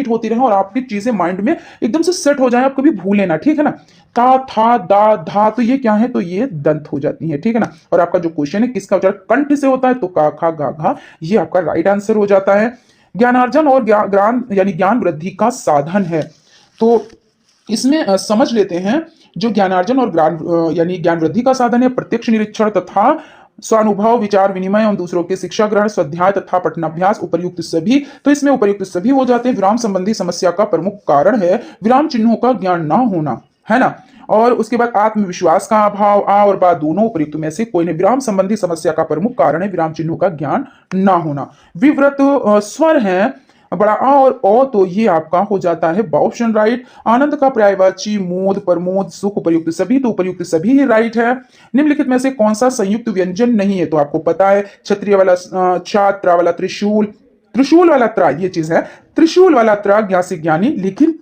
होती रहे और आपकी चीजें माइंड में एकदम से सेट हो जाए, आप कभी भूले ना, ठीक है ना। ता था दा धा, तो ये क्या है, तो ये दंत हो जाती है, ठीक है ना। और आपका जो क्वेश्चन है किसका उच्चारण कंठ से होता है, तो का खा गा घा ये आपका राइट आंसर हो जाता है। ज्ञानार्जन और ज्ञान यानी ज्ञान वृद्धि का साधन है, तो इसमें समझ लेते हैं। जो ज्ञानार्जन और ज्ञान यानी ज्ञान वृद्धि का साधन है, प्रत्यक्ष निरीक्षण तथा स्वानुभव, विचार विनिमय एवं दूसरों के शिक्षा ग्रहण, स्वाध्याय तथा पठनाभ्यास, उपर्युक्त सभी, तो इसमें उपर्युक्त सभी हो जाते हैं। विराम संबंधी समस्या का प्रमुख कारण है विराम चिन्हों का ज्ञान ना होना, है ना। और उसके बाद आत्मविश्वास का अभाव, आ और बा दोनों उपयुक्त में से कोई नहीं। विराम संबंधी समस्या का प्रमुख कारण है विराम चिन्हों का ज्ञान ना होना। विव्रत स्वर है बड़ा आ और ओ, तो ये आपका हो जाता है ऑप्शन राइट। आनंद का पर्यायवाची मोद, प्रमोद, सुख, उपयुक्त सभी, तो उपयुक्त सभी ही राइट है। निम्नलिखित में से कौन सा संयुक्त व्यंजन नहीं है, तो आपको पता है क्षत्रिय वाला छात्र वाला त्रिशूल, त्रिशूल वाला त्रा ये चीज है, त्रिशूल वाला त्रा ज्ञा से ज्ञानी, लेकिन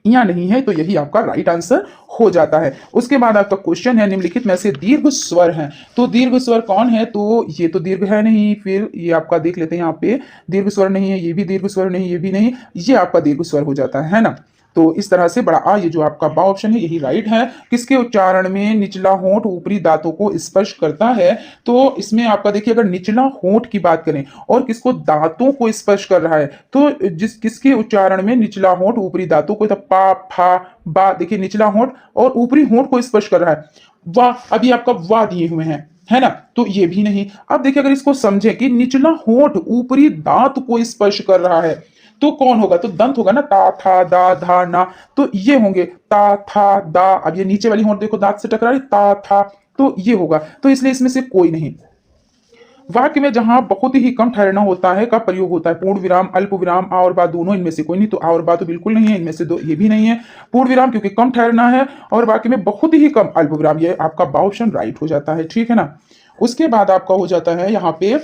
या नहीं है, तो यही आपका राइट आंसर हो जाता है। उसके बाद आपका क्वेश्चन है निम्नलिखित में से दीर्घ स्वर है, तो दीर्घ स्वर कौन है, तो ये तो दीर्घ है नहीं, फिर ये आपका देख लेते हैं यहाँ पे दीर्घ स्वर नहीं है, ये भी दीर्घ स्वर नहीं, ये भी नहीं, ये आपका दीर्घ स्वर हो जाता है ना। तो इस तरह से बड़ा आ, ये जो आपका बा ऑप्शन है यही राइट है। किसके उच्चारण में निचला होंठ ऊपरी दांतों को स्पर्श करता है, तो इसमें आपका देखिए अगर निचला होंठ की बात करें और किसको दांतों को स्पर्श कर रहा है, तो जिस किसके उच्चारण में निचला होंठ ऊपरी दांतों को, तो पा फा बा, देखिए निचला होंठ और ऊपरी होंठ को स्पर्श कर रहा है। वाह, अभी आपका वाह दिए हुए हैं, है ना, तो ये भी नहीं। अब देखिए अगर इसको समझे कि निचला होंठ ऊपरी दांत को स्पर्श कर रहा है, तो कौन होगा, तो दंत होगा ना, ता था दा धा ना, तो ये होंगे ता था दा। अब ये नीचे वाली होंठ देखो दांत से टकरा रही, ता था, तो ये होगा, तो इसलिए इसमें से कोई नहीं। वाक्य में जहां बहुत ही कम ठहरना होता है का प्रयोग होता है, पूर्ण विराम, अल्प विराम, आ और बा दोनों, इनमें से कोई नहीं, तो आ और बा तो बिल्कुल नहीं है, इनमें से दो ये भी नहीं है। पूर्ण विराम क्योंकि कम ठहरना है, और वाक्य में बहुत ही कम अल्प विराम, ये आपका बा ऑप्शन राइट हो जाता है, ठीक है ना। उसके बाद आपका हो जाता है यहाँ पे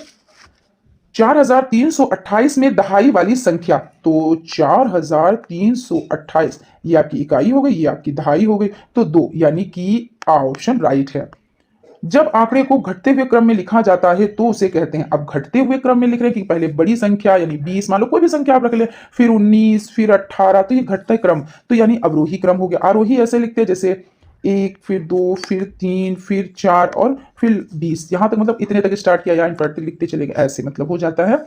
4328 में दहाई वाली संख्या, तो 4328 ये आपकी इकाई हो गई, ये आपकी दहाई हो गई, तो दो, यानी कि आ ऑप्शन राइट है। जब आंकड़े को घटते हुए क्रम में लिखा जाता है तो उसे कहते हैं, अब घटते हुए क्रम में लिख रहे हैं कि पहले बड़ी संख्या यानी 20, मान लो कोई भी संख्या आप रख ले, फिर 19, फिर 18, तो ये घटता क्रम, तो यानी अवरोही क्रम हो गया। आरोही ऐसे लिखते हैं जैसे 1, फिर 2, फिर 3, फिर 4 और फिर 20, यहां तक मतलब इतने तक स्टार्ट किया या इनवर्टेड लिखते चलेंगे, ऐसे मतलब हो जाता है।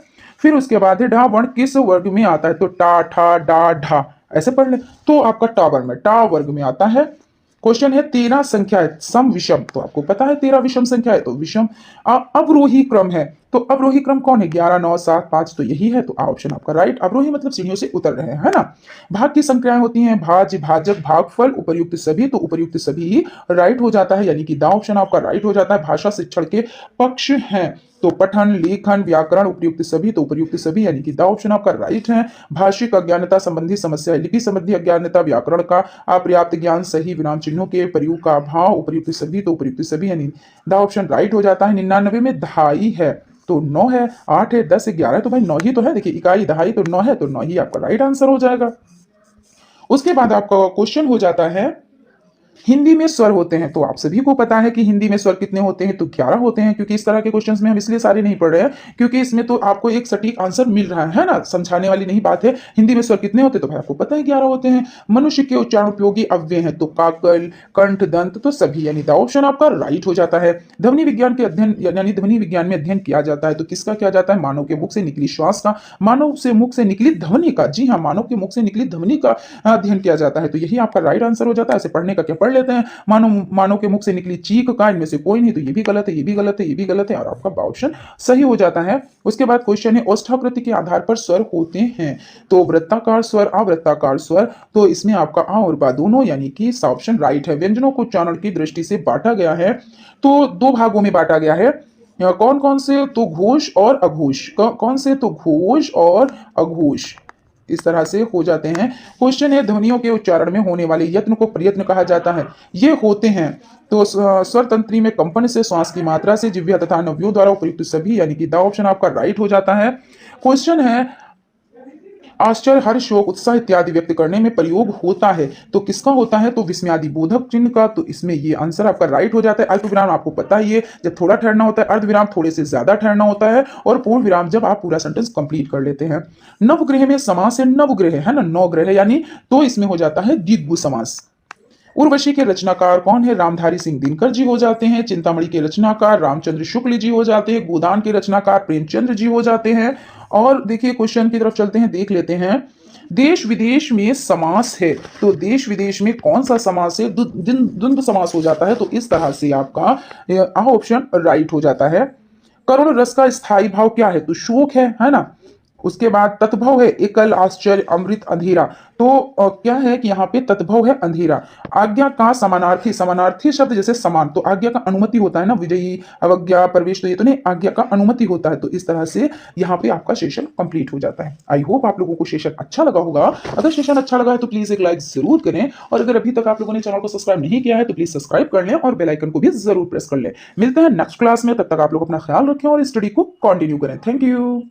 फिर उसके बाद है ढा वर्ण किस वर्ग में आता है, तो टा ठा डा ढा ऐसे पढ़ ले, तो आपका टा वर्ण में टा वर्ग में आता है। क्वेश्चन है 13 संख्या है सम विषम, तो आपको पता है 13 विषम संख्या है, तो विषम अवरोही क्रम है, तो अवरोही क्रम कौन है, 11 9 7 5, तो यही है, तो आ ऑप्शन आपका राइट। अवरोही मतलब सीढ़ियों से उतर रहे हैं, है ना। भाग की संख्याएं होती हैं भाज्य, भाजक, भागफल, उपर्युक्त सभी, तो उपर्युक्त सभी ही राइट हो जाता है, यानी कि दा ऑप्शन आपका राइट हो जाता है। भाषा शिक्षण के पक्ष है, तो पठन, लेखन, व्याकरण, उपयुक्त सभी, तो उपयुक्त सभी, यानी कि द ऑप्शन आपका राइट है। भाषिक अज्ञानता संबंधी समस्या, लिपि संबंधी अज्ञानता, व्याकरण का अपर्याप्त ज्ञान, सही विराम चिन्हों के प्रयोग का अभाव, उपयुक्त सभी, तो उपयुक्त सभी, यानी द ऑप्शन राइट हो जाता है। 99 में दहाई है, तो 9 है, 8 है, 10 है, 11 है, तो भाई 9 ही तो है, देखिए इकाई दहाई तो 9 है, तो 9 ही आपका राइट आंसर हो जाएगा। उसके बाद आपका क्वेश्चन हो जाता है हिंदी में स्वर होते हैं, तो आप सभी को पता है कि हिंदी में स्वर कितने होते हैं, तो 11 होते हैं, क्योंकि इस तरह के क्वेश्चंस में हम इसलिए सारे नहीं पढ़ रहे हैं क्योंकि इसमें तो आपको एक सटीक आंसर मिल रहा है ना, समझाने वाली नहीं बात है। हिंदी में स्वर कितने होते हैं, तो भाई आपको पता है 11 होते हैं। मनुष्य के उच्चारण उपयोगी अव्यय हैं, तो काकल, कंठ, दंत, तो सभी, यानी द ऑप्शन आपका राइट हो जाता है। ध्वनि विज्ञान के अध्ययन यानी ध्वनि विज्ञान में अध्ययन किया जाता है, तो किसका किया जाता है, मानव के मुख से निकली श्वास का, मानव से मुख से निकली ध्वनि का, जी हाँ, मानव के मुख से निकली ध्वनि का अध्ययन किया जाता है, तो यही आपका राइट आंसर हो जाता है। ऐसे पढ़ने का क्या पढ़ लेते हैं, मानव के मुख से निकली चीख का, इनमें से कोई नहीं, तो ये भी गलत है, ये भी गलत है, ये भी गलत है, और आपका ऑप्शन सही हो जाता है। उसके बाद क्वेश्चन है ओष्ठाकृति के आधार पर स्वर होते हैं, तो वृत्ताकार स्वर, अवृत्ताकार स्वर, तो इसमें आपका आ और बा दोनों, यानी कि ऑप्शन राइट है। व्यंजनों को उच्चारण की दृष्टि से बांटा गया है, तो दो भागों में बांटा गया है, कौन कौन से, तो घोष और अघोष, कौन से, तो घोष और अघोष, इस तरह से हो जाते हैं। क्वेश्चन है ध्वनियों के उच्चारण में होने वाले यत्न को प्रयत्न कहा जाता है, ये होते हैं, तो स्वर तंत्री में कंपन से, श्वास की मात्रा से, जिह्वा तथा नव्यों द्वारा उपयुक्त सभी, यानी कि द ऑप्शन आपका राइट हो जाता है। क्वेश्चन है आश्चर्य, हर्ष, शोक, उत्साह इत्यादि व्यक्त करने में प्रयोग होता है, तो किसका होता है, तो विस्मयादि बोधक चिन्ह का, तो इसमें ये आंसर आपका राइट हो जाता है। अल्प विराम आपको पता ही है जब थोड़ा ठहरना होता है, अर्ध विराम थोड़े से ज्यादा ठहरना होता है, और पूर्ण विराम जब आप पूरा सेंटेंस कंप्लीट कर लेते हैं। नवग्रह में समास है, नवग्रह है ना, 9 ग्रह यानी, तो इसमें हो जाता है द्विगु समास। उर्वशी के रचनाकार कौन है, रामधारी सिंह दिनकर जी हो जाते हैं। चिंतामणि के रचनाकार रामचंद्र शुक्ल जी हो जाते हैं। गोदान के रचनाकार प्रेमचंद्र जी हो जाते हैं। और देखिए क्वेश्चन की तरफ चलते हैं, देख लेते हैं। देश विदेश में समास है, तो देश विदेश में कौन सा समास है, द्वंद्व समास हो जाता है, तो इस तरह से आपका ऑप्शन राइट हो जाता है। करुण रस का स्थायी भाव क्या है, तो शोक है ना। उसके बाद तत्भव है एकल आश्चर्य अमृत अंधेरा। तो क्या है कि यहाँ पे तत्भव है अंधेरा। आज्ञा का समानार्थी, समानार्थी शब्द जैसे समान, तो आज्ञा का अनुमति होता है ना, विजयी अवज्ञा प्रवेश, तो ये तो नहीं, आज्ञा का अनुमति होता है। तो इस तरह से यहाँ पे आपका सेशन कंप्लीट हो जाता है। आई होप आप लोगों को सेशन अच्छा लगा होगा। अगर सेशन अच्छा लगा है तो प्लीज एक लाइक जरूर करें, और अगर अभी तक आप लोगों ने चैनल को सब्सक्राइब नहीं किया है तो प्लीज सब्सक्राइब कर लें और बेल आइकन को भी जरूर प्रेस कर लें। मिलते हैं नेक्स्ट क्लास में, तब तक आप लोग अपना ख्याल रखें और स्टडी को कंटिन्यू करें। Thank you.